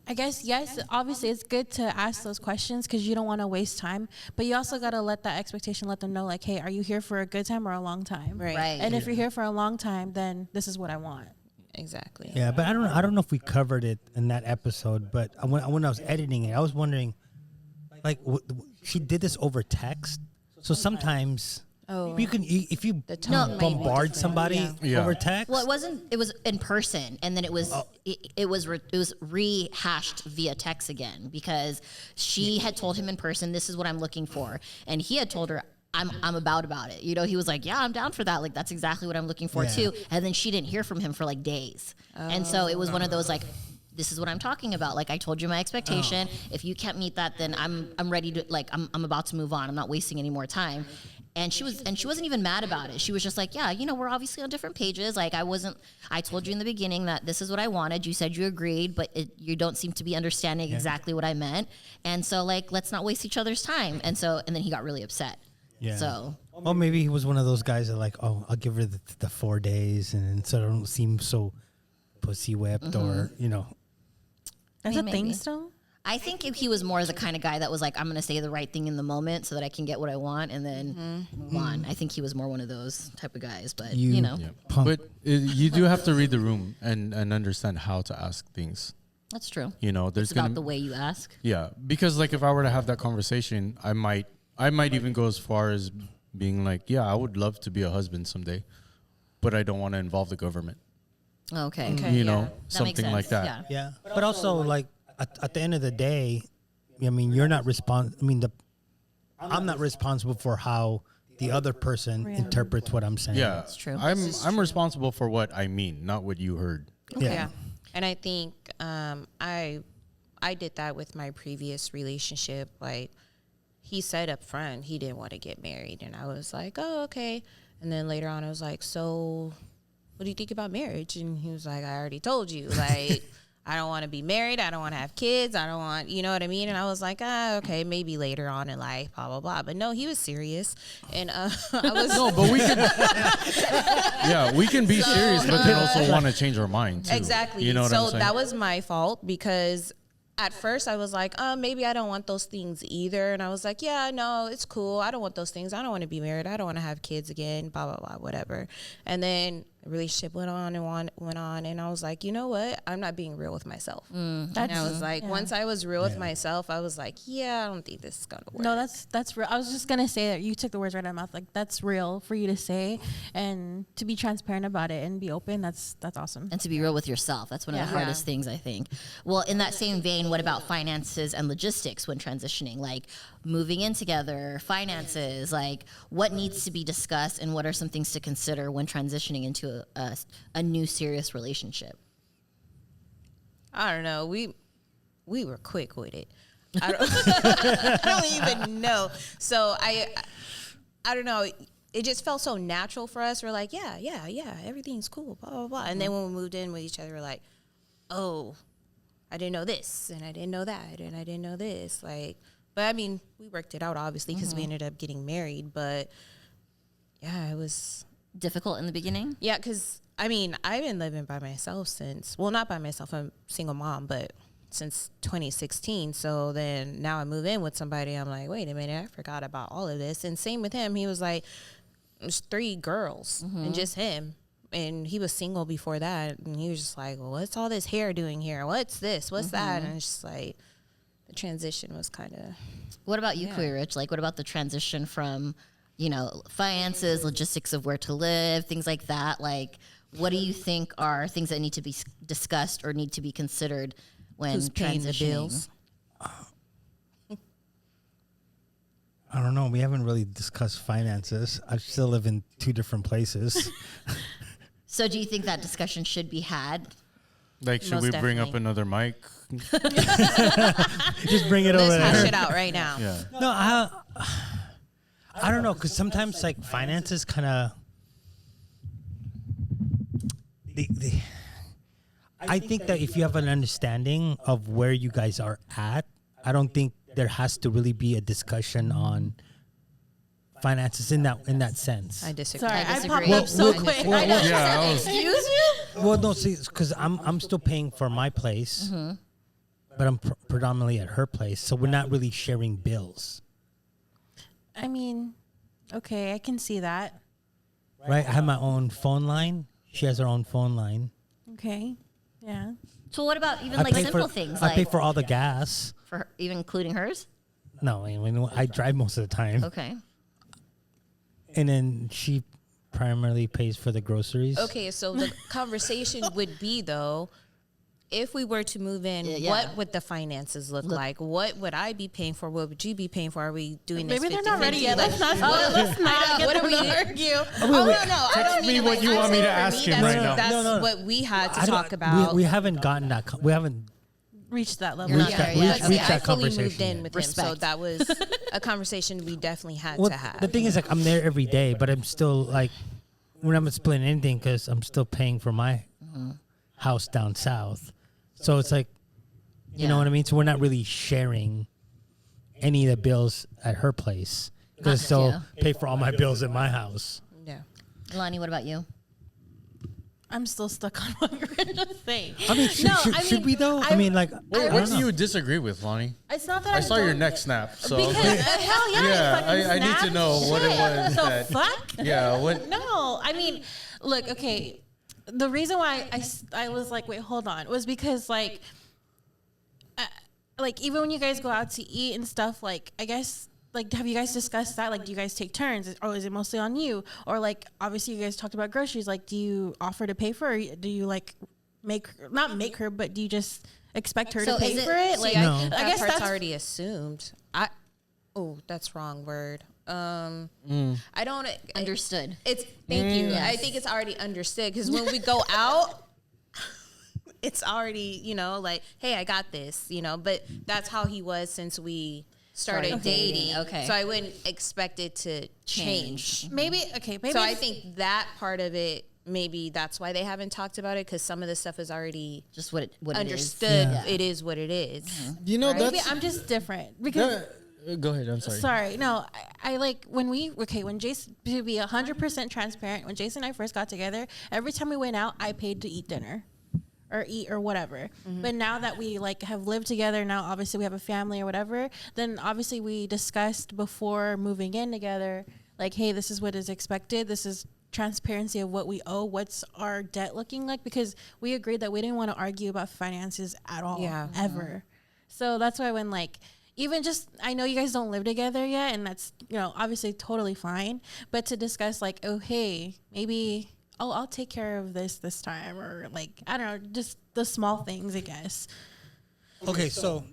I guess, yes, obviously it's good to ask those questions because you don't want to waste time, but you also got to let that expectation, let them know like, hey, are you here for a good time or a long time? Right. And if you're here for a long time, then this is what I want. Exactly. Yeah, but I don't know if we covered it in that episode. But when I was editing it, I was wondering, like, she did this over text. So sometimes you can if you tone might be bombard different, somebody yeah. over text. Well, it was in person, and then it was rehashed via text again because she had told him in person, this is what I'm looking for. And he had told her, I'm about it. You know, he was like, yeah, I'm down for that. Like, that's exactly what I'm looking for too. And then she didn't hear from him for like days. And so it was one of those like, this is what I'm talking about. Like, I told you my expectation. If you can't meet that, then I'm ready to, like, I'm about to move on. I'm not wasting any more time. And she wasn't even mad about it. She was just like, yeah, you know, we're obviously on different pages. Like, I told you in the beginning that this is what I wanted. You said you agreed, but you don't seem to be understanding exactly what I meant. And so, like, let's not waste each other's time. And then he got really upset. Yeah. So. Well, maybe he was one of those guys that like, oh, I'll give her the 4 days, and so I don't seem so pussy whipped or, you know. That's I a mean, thing maybe. still. I think if he was more the kind of guy that was like, I'm going to say the right thing in the moment so that I can get what I want and then move on. I think he was more one of those type of guys, but you know. Yeah. Punk. But you do have to read the room and understand how to ask things. That's true. You know, there's It's about gonna the way you ask. yeah, because like if I were to have that conversation, I might even go as far as being like, yeah, I would love to be a husband someday, but I don't want to involve the government. Okay. You know, That makes something like sense, that. Yeah. Yeah, but also like at the end of the day, I mean, you're not I'm not responsible for how the other person interprets what I'm saying. Yeah, That's true. I'm responsible for what I mean, not what you heard. Yeah. And I think I did that with my previous relationship. Like, he said up front he didn't want to get married, and I was like, oh, okay. And then later on I was like, so what do you think about marriage? And he was like, I already told you. Like, I don't want to be married. I don't want to have kids. I don't want, you know what I mean? And I was like, okay, maybe later on in life, blah, blah, blah. But no, he was serious. And I was... No, but we can... yeah, we can be serious, but then also want to change our mind, too. Exactly. You know what I'm So saying? that was my fault, because at first I was like, maybe I don't want those things either. And I was like, yeah, no, it's cool. I don't want those things. I don't want to be married. I don't want to have kids again, blah, blah, blah, whatever. And then the relationship went on. And I was like, you know what? I'm not being real with myself. And I was like, once I was real with myself, I was like, yeah, I don't think this is going to work. No, that's real. I was just gonna say that you took the words right out of my mouth. Like, that's real for you to say and to be transparent about it and be open. That's awesome. And to be real with yourself. That's one of the Yeah. hardest things, I think. Well, in that same vein, what about finances and logistics when transitioning? Like moving in together, finances, like what needs to be discussed and what are some things to consider when transitioning into a new serious relationship? I don't know. We were quick with it. I don't, I don't even know. So I don't know. It just felt so natural for us. We're like, yeah, everything's cool, blah, blah, blah. And then when we moved in with each other, we're like, oh, I didn't know this, and I didn't know that, and I didn't know this. Like, but I mean, we worked it out, obviously, because we ended up getting married. But yeah, it was Difficult in the beginning? yeah, because I mean, I've been living by myself since, well, not by myself, I'm a single mom, but since 2016. So then now I move in with somebody. I'm like, wait a minute, I forgot about all of this. And same with him. He was like, there's 3 girls and just him. And he was single before that. And he was just like, well, what's all this hair doing here? What's this? What's that? And it's just like, the transition was kind of. What about you, Queer Rich? Like, what about the transition from, you know, finances, logistics of where to live, things like that? Like, what do you think are things that need to be discussed or need to be considered when Who's paying the transitioning? bills? I don't know. We haven't really discussed finances. I still live in 2 different places. So do you think that discussion should be had? Like, should Most we bring up definitely. another mic? Just bring it over Let's hash there. it out right now. Yeah. No, I don't know, because sometimes like finances kind of. I think that if you have an understanding of where you guys are at, I don't think there has to really be a discussion on finances in that sense. I disagree. Sorry, I I popped disagree. up so Well, quick. well, I know. well, Yeah, I was- Excuse you? Well, no, see, because I'm still paying for my place, but I'm predominantly at her place, so we're not really sharing bills, I mean, okay, I can see that. right? I have my own phone line. She has her own phone line. Okay, yeah. So what about even I like pay simple for things, I like pay for all the gas. for her, even including hers? No, I mean I drive most of the time, Okay. and then she primarily pays for the groceries. Okay, so the conversation would be, though, if we were to move in, Yeah. what would the finances look like? What would I be paying for? What would you be paying for? Are we doing this? Maybe they're not ready yet. Like, Let's not get what are them we to argue. Oh no, I don't me mean what you want me to ask him right now. That's what we had to talk We, about. we haven't gotten that. We haven't. Reach that level. You're not yet. there yet. But Okay. I that fully moved conversation in yet. with him, so Respect. that was a conversation we definitely had Well, to have. the thing is, like, I'm there every day, but I'm still like, we're not splitting anything because I'm still paying for my house down south. So it's like, you know Yeah. what I mean? So we're not really sharing any of the bills at her place because I still Yeah. pay for all my bills at my house. Yeah. Lonnie, what about you? I'm still stuck on what you were just saying. I mean, should we though? I mean, like, I What don't do know. you disagree with, Lonnie? It's not that I saw your don't- neck snap. So Because hell yeah, yeah, fucking I need to snap. know what it Shit. was The that. fuck? Yeah, what? No, I mean, look, okay. The reason why I was like, wait, hold on, was because like even when you guys go out to eat and stuff, like I guess. Like, have you guys discussed that? Like, do you guys take turns, or is it mostly on you? Or like, obviously, you guys talked about groceries. Like, do you offer to pay for, or do you like not make her, but do you just expect her So to pay is it- for it? see, Like, No. I That guess part's that's already assumed. That's wrong word. I don't Understood. It's thank you. Yes. I think it's already understood because when we go out, it's already like, hey, I got this, But that's how he was since we started Started dating. dating, okay. So I wouldn't expect it to change. maybe So I think that part of it, maybe that's why they haven't talked about it because some of the stuff is already Just what it understood. is. It is what it is. You know maybe that's. I'm just different because. Go ahead. I'm sorry. Sorry, no, I like when Jason, to be 100% transparent, when Jason and I first got together, every time we went out, I paid to eat dinner or eat or whatever. But now that we like have lived together, now obviously we have a family or whatever, then obviously we discussed before moving in together, like, hey, this is what is expected. This is transparency of what we owe, what's our debt looking like, because we agreed that we didn't want to argue about finances at all, ever. So that's why when like, even just, I know you guys don't live together yet, and that's, obviously totally fine. But to discuss like, oh, hey, maybe, I'll take care of this time, or like, I don't know, just the small things, I guess. Okay, so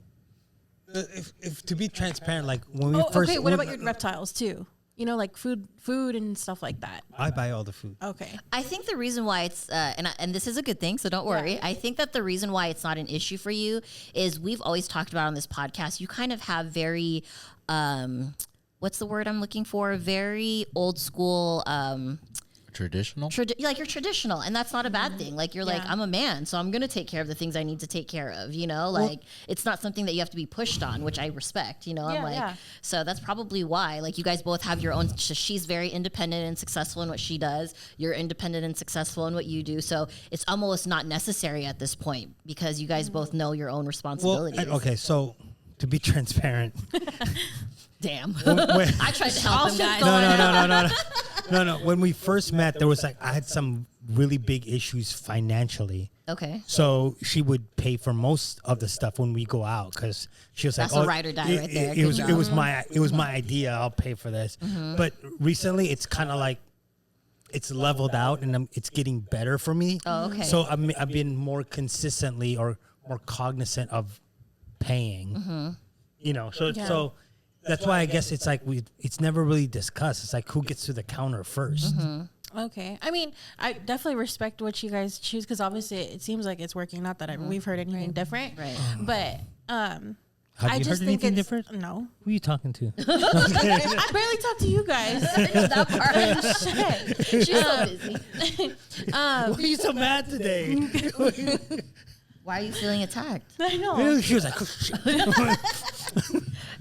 if to be transparent, like when we first. Okay, what about your reptiles too? Like food and stuff like that. I buy all the food. Okay. I think the reason why it's and this is a good thing, so don't worry. I think that the reason why it's not an issue for you is we've always talked about on this podcast. You kind of have very, what's the word I'm looking for? Very old school. Traditional. Like you're traditional, and that's not a bad thing. Like you're like, I'm a man, so I'm gonna take care of the things I need to take care of. Like it's not something that you have to be pushed on, which I respect. I'm like, so that's probably why. Like you guys both have your own. She's very independent and successful in what she does. You're independent and successful in what you do. So it's almost not necessary at this point because you guys both know your own responsibilities. Okay, so to be transparent. Damn. when- I tried to help him, guys. No. When we first met, there was like I had some really big issues financially. Okay. So she would pay for most of the stuff when we go out because she was That's like, a ride or die right there. It Good was job. it was my idea. I'll pay for this. But recently, it's kind of like it's leveled out and it's getting better for me. Oh, okay. So I've been more consistently or more cognizant of paying. So that's why I guess it's like it's never really discussed. It's like who gets to the counter first. Okay. I mean, I definitely respect what you guys choose because obviously it seems like it's working. Not that we've heard anything different. Right. But Have I you just heard think anything it's different? no. Who are you talking to? I barely talk to you guys. That part. Shit. She's so busy. Why are you so mad today? Why are you feeling attacked? I know. She was like, oh, shit.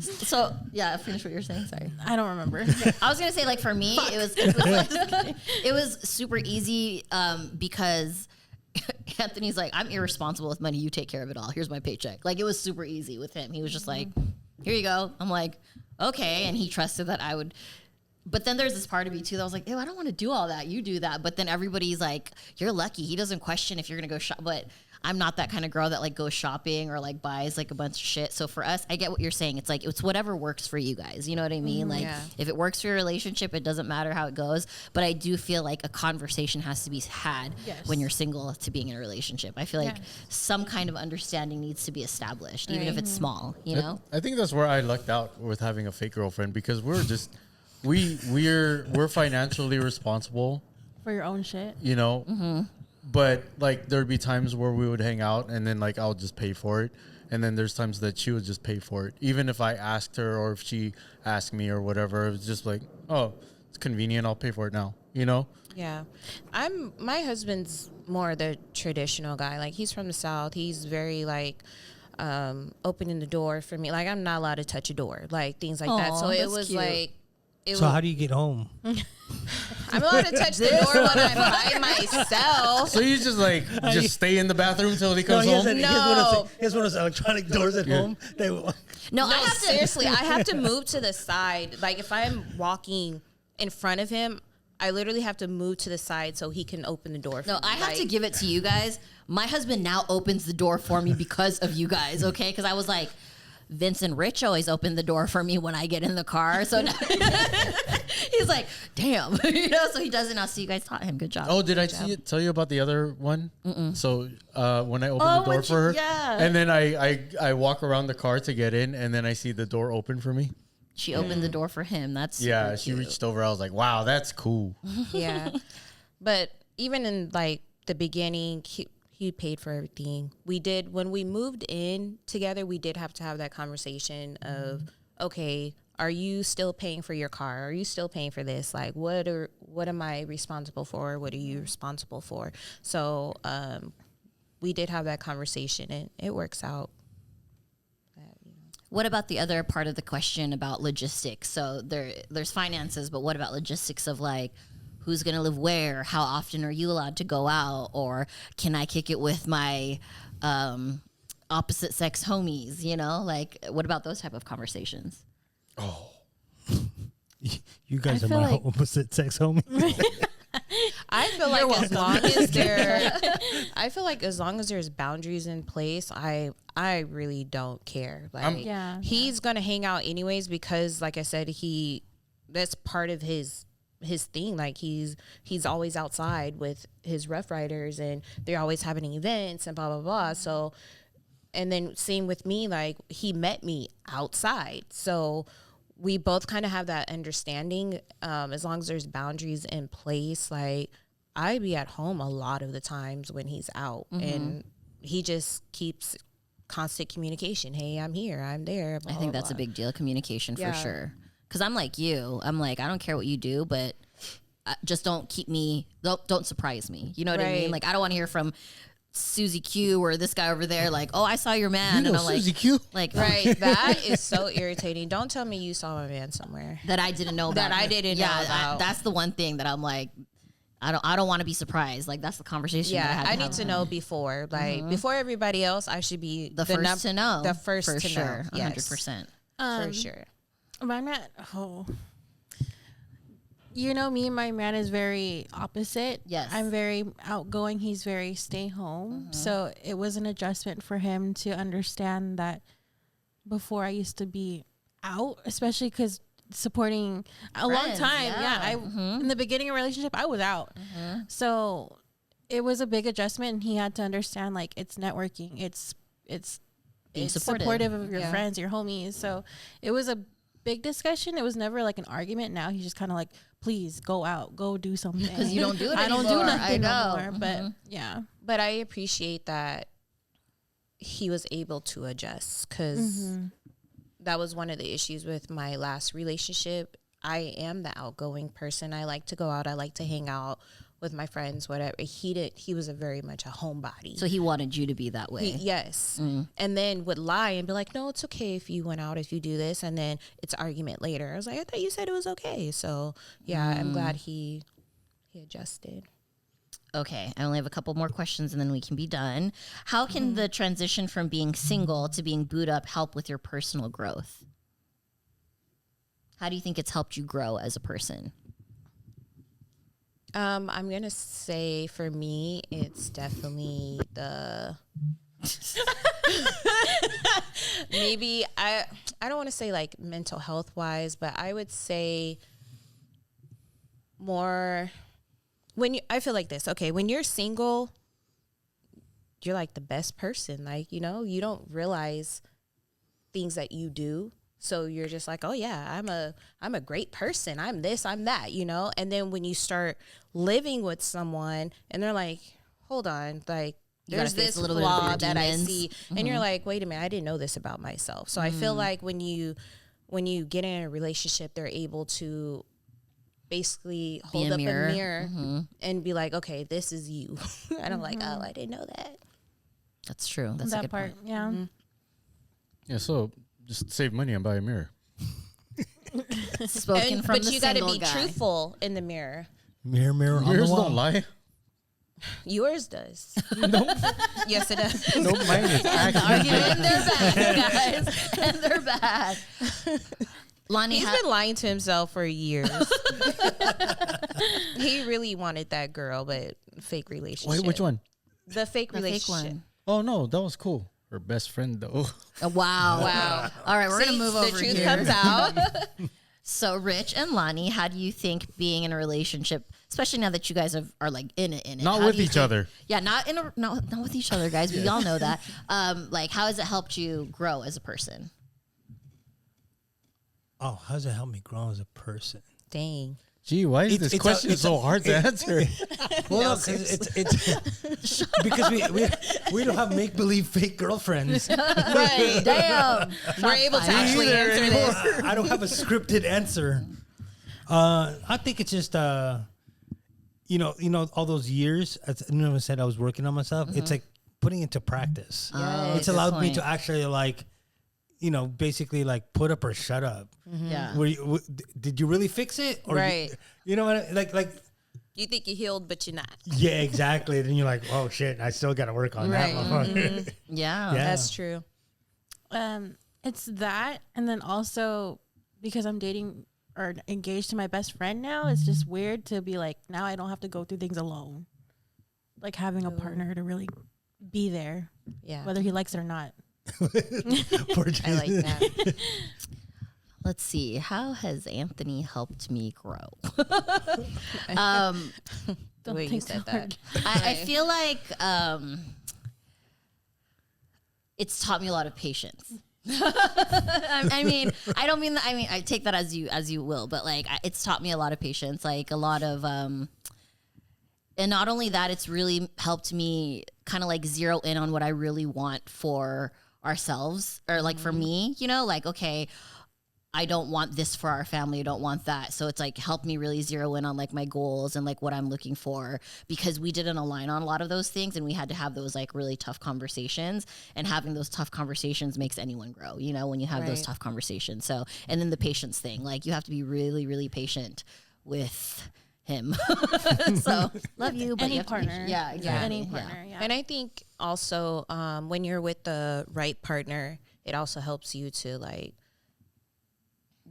So yeah, finish what you're saying. Sorry. I don't remember. I was gonna say like for me, it was super easy because Anthony's like, I'm irresponsible with money. You take care of it all. Here's my paycheck. Like it was super easy with him. He was just like, here you go. I'm like, okay, and he trusted that I would. But then there's this part of me too that was like, ew, I don't want to do all that. You do that. But then everybody's like, you're lucky. He doesn't question if you're gonna go shop. But I'm not that kind of girl that like goes shopping or like buys like a bunch of shit. So for us, I get what you're saying. It's like it's whatever works for you guys. You know what I mean? Like if it works for your relationship, it doesn't matter how it goes. But I do feel like a conversation has to be had when you're single to being in a relationship. I feel like some kind of understanding needs to be established, even if it's small. You know? I think that's where I lucked out with having a fake girlfriend because we're just we're financially responsible For your own shit. you know. But like there'd be times where we would hang out and then like I'll just pay for it, and then there's times that she would just pay for it even if I asked her or if she asked me or whatever. It was just like, oh, it's convenient, I'll pay for it now, you know. Yeah. My husband's more the traditional guy. Like he's from the South. He's very like opening the door for me. Like I'm not allowed to touch a door, like things like that. So it was cute. like So how do you get home? I'm allowed to touch the door when I'm by myself. So you just like just stay in the bathroom until he comes home. He has one of those electronic doors at home. No, I No, have to. seriously, I have to move to the side. Like if I'm walking in front of him, I literally have to move to the side so he can open the door for No, me. I have Like, to give it to you guys. My husband now opens the door for me because of you guys, okay? Because I was like, Vince and Rich always open the door for me when I get in the car. So now he's like, damn. You know, so he does it now. So you guys taught him. Good job. Oh, did I tell you about the other one? So when I opened the door for her, and then I walk around the car to get in, and then I see the door open for me. She opened the door for him. That's Yeah, super she cute. reached over. I was like, wow, that's cool. yeah. But even in like the beginning, he paid for everything. We did when we moved in together. We did have to have that conversation of, okay, are you still paying for your car? Are you still paying for this? Like, what am I responsible for? What are you responsible for? So we did have that conversation, and it works out. What about the other part of the question about logistics? So there's finances, but what about logistics of like, who's going to live where? How often are you allowed to go out? Or can I kick it with my opposite sex homies? You know, like what about those type of conversations? You guys I are feel my like- opposite sex homie. I feel like as long as I feel like as long as there's boundaries in place, I really don't care. Like he's gonna hang out anyways because, like I said, that's part of his thing. Like he's always outside with his Rough Riders, and they're always having events and blah blah blah. So, and then same with me. Like he met me outside, so we both kind of have that understanding. As long as there's boundaries in place, like I be at home a lot of the times when he's out, and he just keeps constant communication. Hey, I'm here, I'm there. Blah, I think blah, that's blah. a big deal, communication for Yeah. sure. Because I'm like you. I'm like, I don't care what you do, but just don't keep me, don't surprise me. You know what I mean? Right. Like, I don't want to hear from Susie Q or this guy over there, like, oh, I saw your man. You know and I'm Susie like, Q? like, Right, that is so irritating. Don't tell me you saw my man somewhere. that I didn't know about. That I didn't know about. That's the one thing that I'm like, I don't want to be surprised. Like, that's the conversation. that Yeah, I had need to know before, like before everybody else. I should be the first to know. The first for to sure, know. Yes, 100%. for sure. My man, you know, me and my man is very opposite. Yes. I'm very outgoing. He's very stay home. So it was an adjustment for him to understand that before I used to be out, especially because supporting a long Friends, time. yeah. In the beginning of a relationship, I was out. So it was a big adjustment, and he had to understand like it's networking. It's Being it's supportive. of your Yeah. friends, your homies. So it was a big discussion. It was never like an argument. Now he's just kind of like, please go out, go do something. 'Cause you don't do it I don't do anymore. nothing I know. no more. But yeah. But I appreciate that he was able to adjust, because that was one of the issues with my last relationship. I am the outgoing person. I like to go out. I like to hang out with my friends, whatever. He was a very much a homebody. So he wanted you to be that way. Yes. And then would lie and be like, no, it's okay if you went out, if you do this. And then it's argument later. I was like, I thought you said it was okay. So yeah, I'm glad he adjusted. Okay, I only have a couple more questions and then we can be done. How can the transition from being single to being booed up help with your personal growth? How do you think it's helped you grow as a person? I'm gonna say for me, it's definitely the maybe I don't want to say like mental health wise, but I would say more when you. I feel like this. Okay, when you're single, you're like the best person. Like you don't realize things that you do. So you're just like, oh yeah, I'm a great person. I'm this, I'm that, And then when you start living with someone and they're like, hold on, like there's this flaw that I see. And you're like, wait a minute, I didn't know this about myself. So I feel like when you get in a relationship, they're able to basically hold up a mirror and be like, okay, this is you. And I'm like, oh, I didn't know that. That's true. That's a that good part. point. Yeah. Yeah, so just save money and buy a mirror. Spoken from but the you got to single be guy. truthful in the mirror. Mirror on the Mirrors wall. don't lie. Yours does. Yes, it does. No, mine is actually. And they're bad, guys. And they're bad. Lonnie, He's been lying to himself for years. He really wanted that girl, but fake relationship. Wait, which one? The fake the fake relationship. one. Oh no, that was cool. Her best friend though. Oh, wow. Wow. All right, we're See, going to move the over truth here. comes out. So, Rich and Lonnie, how do you think being in a relationship, especially now that you guys are like in it, Not how with do you each think- other. Yeah, not with each other, guys. We all know that. Like, how has it helped you grow as a person? Oh, how does it help me grow as a person? Dang. Gee, why is It's- this it's question a- it's so a- hard to answer? Well, no, 'cause it's because we don't have make believe fake girlfriends. Right. Damn. We're able to actually answer this. I don't have a scripted answer. I think it's just all those years. As I said, I was working on myself. It's like putting into practice. Oh, It's good allowed me point. to actually basically like put up or shut up. Yeah. Did you really fix it? Or Right. You know what? Like. You think you're healed, but you're not. Yeah, exactly. Then you're like, oh shit, I still got to work on Right. that. motherfucker. Yeah. Yeah. That's true. It's that, and then also because I'm dating or engaged to my best friend now, it's just weird to be like, now I don't have to go through things alone. Like having a partner to really be there, Yeah. whether he likes it or not. Poor I like Jesus. that. Let's see. How has Anthony helped me grow? The way you think said so that. I feel like it's taught me a lot of patience. I mean, I don't mean that. I mean, I take that as you will, but like, it's taught me a lot of patience, like a lot of, and not only that, it's really helped me kind of like zero in on what I really want for ourselves or like for me, like, okay, I don't want this for our family. I don't want that. So it's like helped me really zero in on like my goals and like what I'm looking for, because we didn't align on a lot of those things and we had to have those like really tough conversations, and having those tough conversations makes anyone grow, when you have those Right. tough conversations. So, and then the patience thing, like you have to be really, really patient with him. So love you, but Any you have to be- partner. yeah, exactly. Any Yeah. partner. Yeah. And I think also when you're with the right partner, it also helps you to like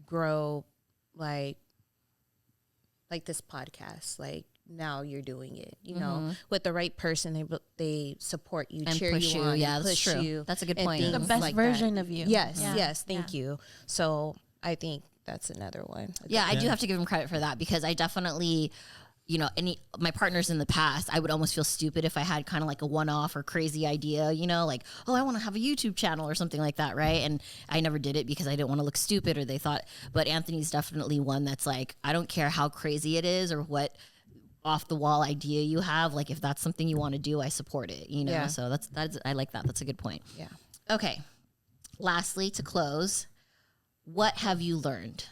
grow like this podcast. Like now you're doing it, with the right person. They support you, And cheer push you you. on, Yeah, and that's push true. you. That's a good and point. things The best like version that. of you. Yes, Yeah. yes, thank you. So I think that's another one. Yeah, I do have to give him credit for that, because I definitely, my partners in the past, I would almost feel stupid if I had kind of like a one-off or crazy idea, like, oh, I want to have a YouTube channel or something like that, right? And I never did it because I didn't want to look stupid, or they thought, but Anthony's definitely one that's like, I don't care how crazy it is or what off the wall idea you have, like if that's something you want to do, I support it, Yeah. So that's I like that. That's a good point. Yeah. Okay. Lastly, to close, what have you learned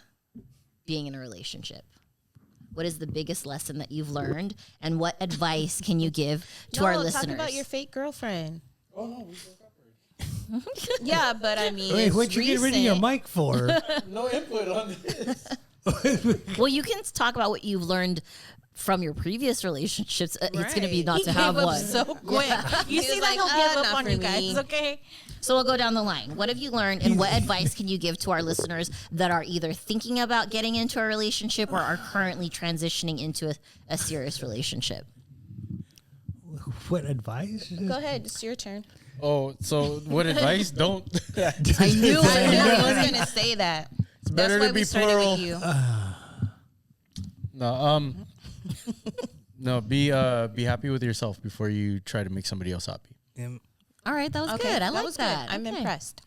being in a relationship? What is the biggest lesson that you've learned, and what advice can you give to our listeners? Talk about your fake girlfriend. Oh no, we broke up already. Yeah, but I mean, Wait, it's what'd you get rid of your recent. mic for? No input on this. Well, you can talk about what you've learned from your previous relationships. It's going to be Right. not He to have gave up one. so quick. You He see was that like, he'll give not up on for you me. guys, okay? So we'll go down the line. What have you learned, and what advice can you give to our listeners that are either thinking about getting into a relationship or are currently transitioning into a serious relationship? What advice? Go ahead. It's your turn. Oh, so what advice? Don't. I knew I was going to say that. It's better That's to why be we started plural. with you. No, no. Be happy with yourself before you try to make somebody else happy. All right, that was Okay, good. I like was that. good. I'm Okay. impressed.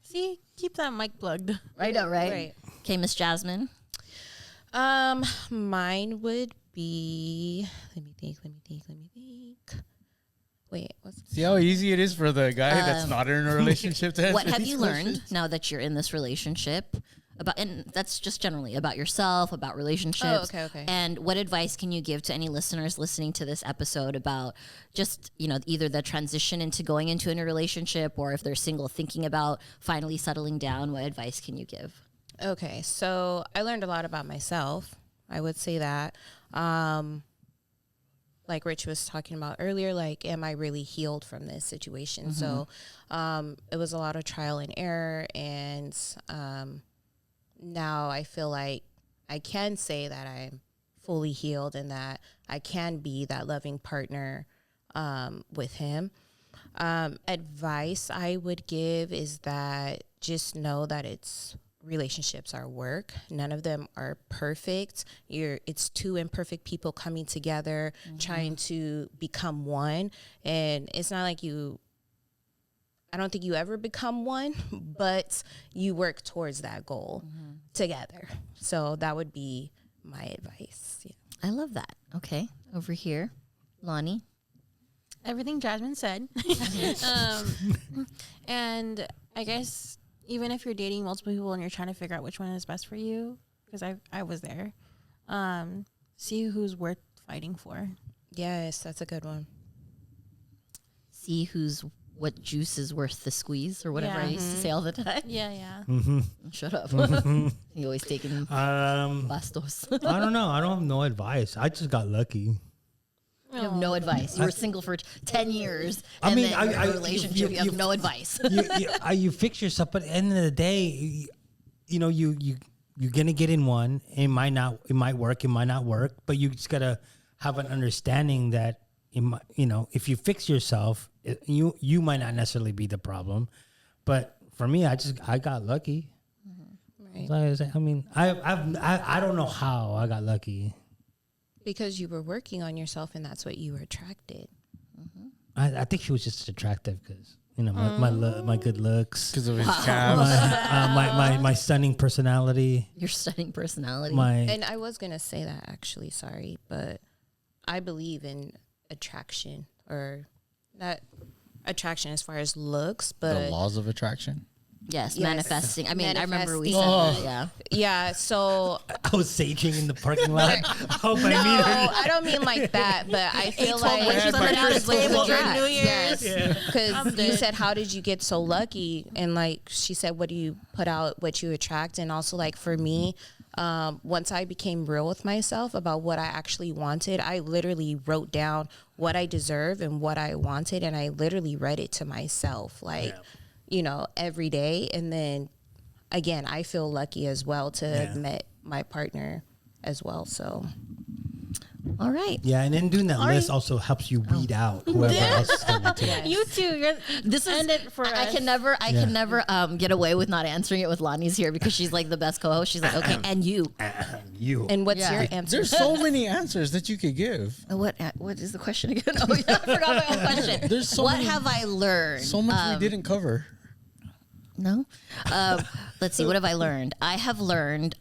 See, keep that mic plugged. I know, right? Right. Okay, Miss Jasmine. Mine would be. Let me think. Wait, what's See how easy it is for the guy that's not in a relationship to What answer have these you questions? learned now that you're in this relationship about, and that's just generally about yourself, about relationships. okay. And what advice can you give to any listeners listening to this episode about just, either the transition into going into a new relationship, or if they're single thinking about finally settling down, what advice can you give? Okay, so I learned a lot about myself. I would say that. Like Rich was talking about earlier, like, am I really healed from this situation? So it was a lot of trial and error. And now I feel like I can say that I'm fully healed and that I can be that loving partner with him. Advice I would give is that just know that relationships are work. None of them are perfect. It's two imperfect people coming together, trying to become one. And it's not like I don't think you ever become one, but you work towards that goal together. So that would be my advice. Yeah. I love that. Okay, over here, Lonnie. Everything Jasmine said. And I guess even if you're dating multiple people and you're trying to figure out which one is best for you, because I was there, see who's worth fighting for. Yes, that's a good one. See what juice is worth the squeeze, or whatever I Yeah. used to say all the time. Yeah. Shut up. You always taking bastos. I don't know. I don't have no advice. I just got lucky. You have no advice. You were single for 10 years. I And mean, then you're in I- a relationship. You have no advice. you fix yourself, but at the end of the day, you're gonna get in one. It might work, it might not work, but you just gotta have an understanding that if you fix yourself, you might not necessarily be the problem. But for me, I got lucky. Right. I don't know how I got lucky. Because you were working on yourself and that's what you were attracted. I think she was just attractive because my good looks, Because of his calves. my stunning personality, Your stunning personality. And I was going to say that actually, sorry, but I believe in attraction, or not attraction as far as looks, The but laws of attraction. yes, Yes. manifesting. I mean, I remember we said Manifesting. that, yeah. yeah, so I was saging in the parking lot. I hope I no, meet her. I don't mean like that, but I feel like witches on the Because table you're dress. New Year's. Because you said, how did you get so lucky? And like she said, what do you put out, what you attract? And also like for me, once I became real with myself about what I actually wanted, I literally wrote down what I deserve and what I wanted. And I literally read it to myself, like, every day. And then again, I feel lucky as well to have met my partner as well. So All right. Yeah, and then doing that list also helps you weed out whoever else is coming to. You too. This is End it for I us. can never get away with not answering it with Lonnie's here, because she's like the best co-host. She's like, okay, and you. You. and what's Yeah. your answer? There's so many answers that you could give. What is the question again? Oh yeah, I forgot my own question. There's so what many- have I learned? So much we didn't cover. No. Let's see. What have I learned? I have learned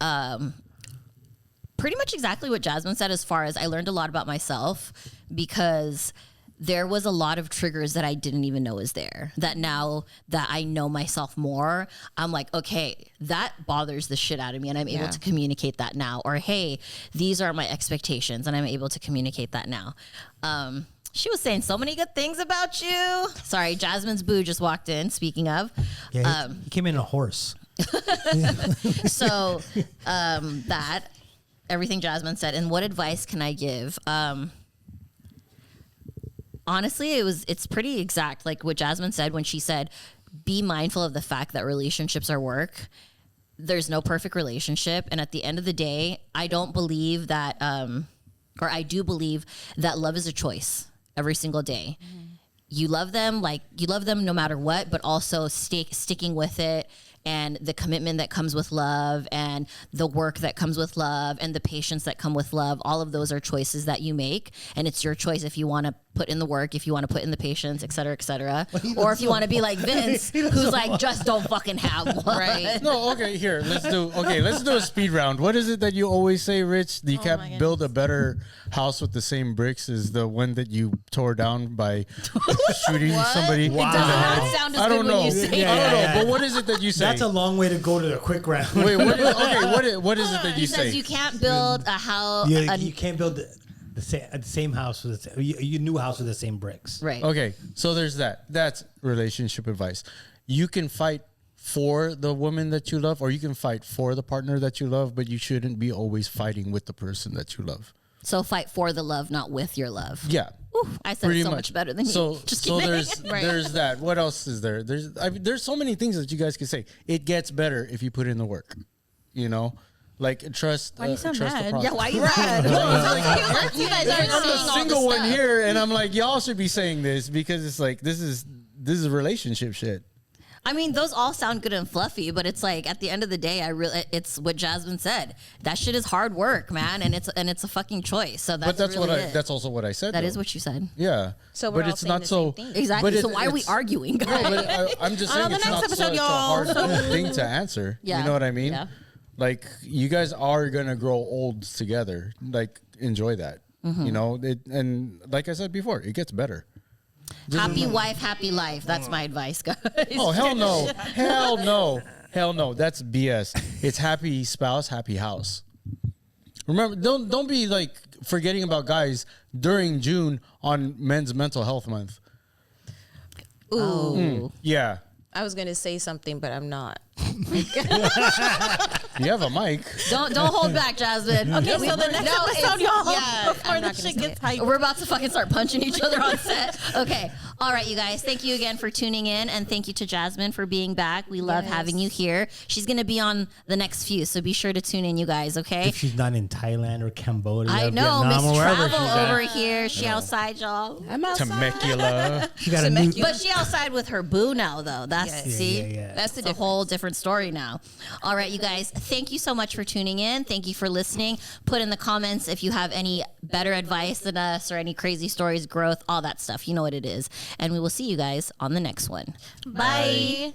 pretty much exactly what Jasmine said, as far as I learned a lot about myself, because there was a lot of triggers that I didn't even know was there, that now that I know myself more, I'm like, okay, that bothers the shit out of me, and I'm able to communicate that now. Or, hey, these are my expectations, and I'm able to communicate that now. She was saying so many good things about you. Sorry, Jasmine's boo just walked in, speaking of. Yeah, he came in a horse. So that, everything Jasmine said. And what advice can I give? Honestly, it's pretty exact, like what Jasmine said when she said, be mindful of the fact that relationships are work. There's no perfect relationship. And at the end of the day, I don't believe that, or I do believe that love is a choice every single day. You love them, like you love them no matter what, but also sticking with it, and the commitment that comes with love, and the work that comes with love, and the patience that come with love. All of those are choices that you make, and it's your choice if you want to put in the work, if you want to put in the patience, et cetera, or if you want to be like Vince, who's like, just don't fucking have one. Right. No, okay, here, let's do a speed round. What is it that you always say, Rich? You can't build a better house with the same bricks as the one that you tore down by shooting somebody. It does not sound as I don't good know. when you say I don't know, yeah. but what is it that you say? That's a long way to go to the quick round. Wait, what is it that He you says say? you can't build a house. You can't build the same house with your new house with the same bricks. Right. Okay, so there's that. That's relationship advice. You can fight for the woman that you love, or you can fight for the partner that you love, but you shouldn't be always fighting with the person that you love. So fight for the love, not with your love. Yeah. Ooh, I said it so much better than you. Just so kidding. there's that. What else is there? There's so many things that you guys can say. It gets better if you put in the work. You know, like trust. Why you sound trust the mad? process. Yeah, why you mad? You guys aren't I'm saying the all single the one stuff. here, and I'm like, y'all should be saying this because it's like this is relationship shit. I mean, those all sound good and fluffy, but it's like at the end of the day, it's what Jasmine said. That shit is hard work, man, and it's a fucking choice. So that's But that's really what it. That's also what I said. That though. is what you said. Yeah. So we're but all it's saying not the so same thing. Exactly. but So why are we arguing, guys? No, but I'm just saying On the it's next not episode, such a y'all. hard thing to answer. Yeah. You know what I mean? Yeah. Like you guys are gonna grow old together. Like enjoy that. You know, and like I said before, it gets better. Happy wife, happy life. That's my advice, guys. Oh hell no, hell no, hell no. That's BS. It's happy spouse, happy house. Remember, don't be like forgetting about guys during June on Men's Mental Health Month. Ooh. Yeah, I was gonna say something, but I'm not. you have a mic. Don't hold back, Jasmine. Okay, so the next episode, y'all, yeah, before I'm the not gonna shit say gets it. hyped. We're about to fucking start punching each other on set. Okay. All right, you guys. Thank you again for tuning in. And thank you to Jasmine for being back. We love having you here. She's going to be on the next few. So be sure to tune in, you guys. Okay. If she's not in Thailand or Cambodia, I know. Vietnam, Miss or wherever Travel she's at. over here. She outside, y'all. I'm outside. Temecula. She got a new. But she outside with her boo now, though. That's, Yes. see? Yeah. That's a whole different story now. All right, you guys. Thank you so much for tuning in. Thank you for listening. Put in the comments if you have any better advice than us or any crazy stories, growth, all that stuff. You know what it is. And we will see you guys on the next one. Bye.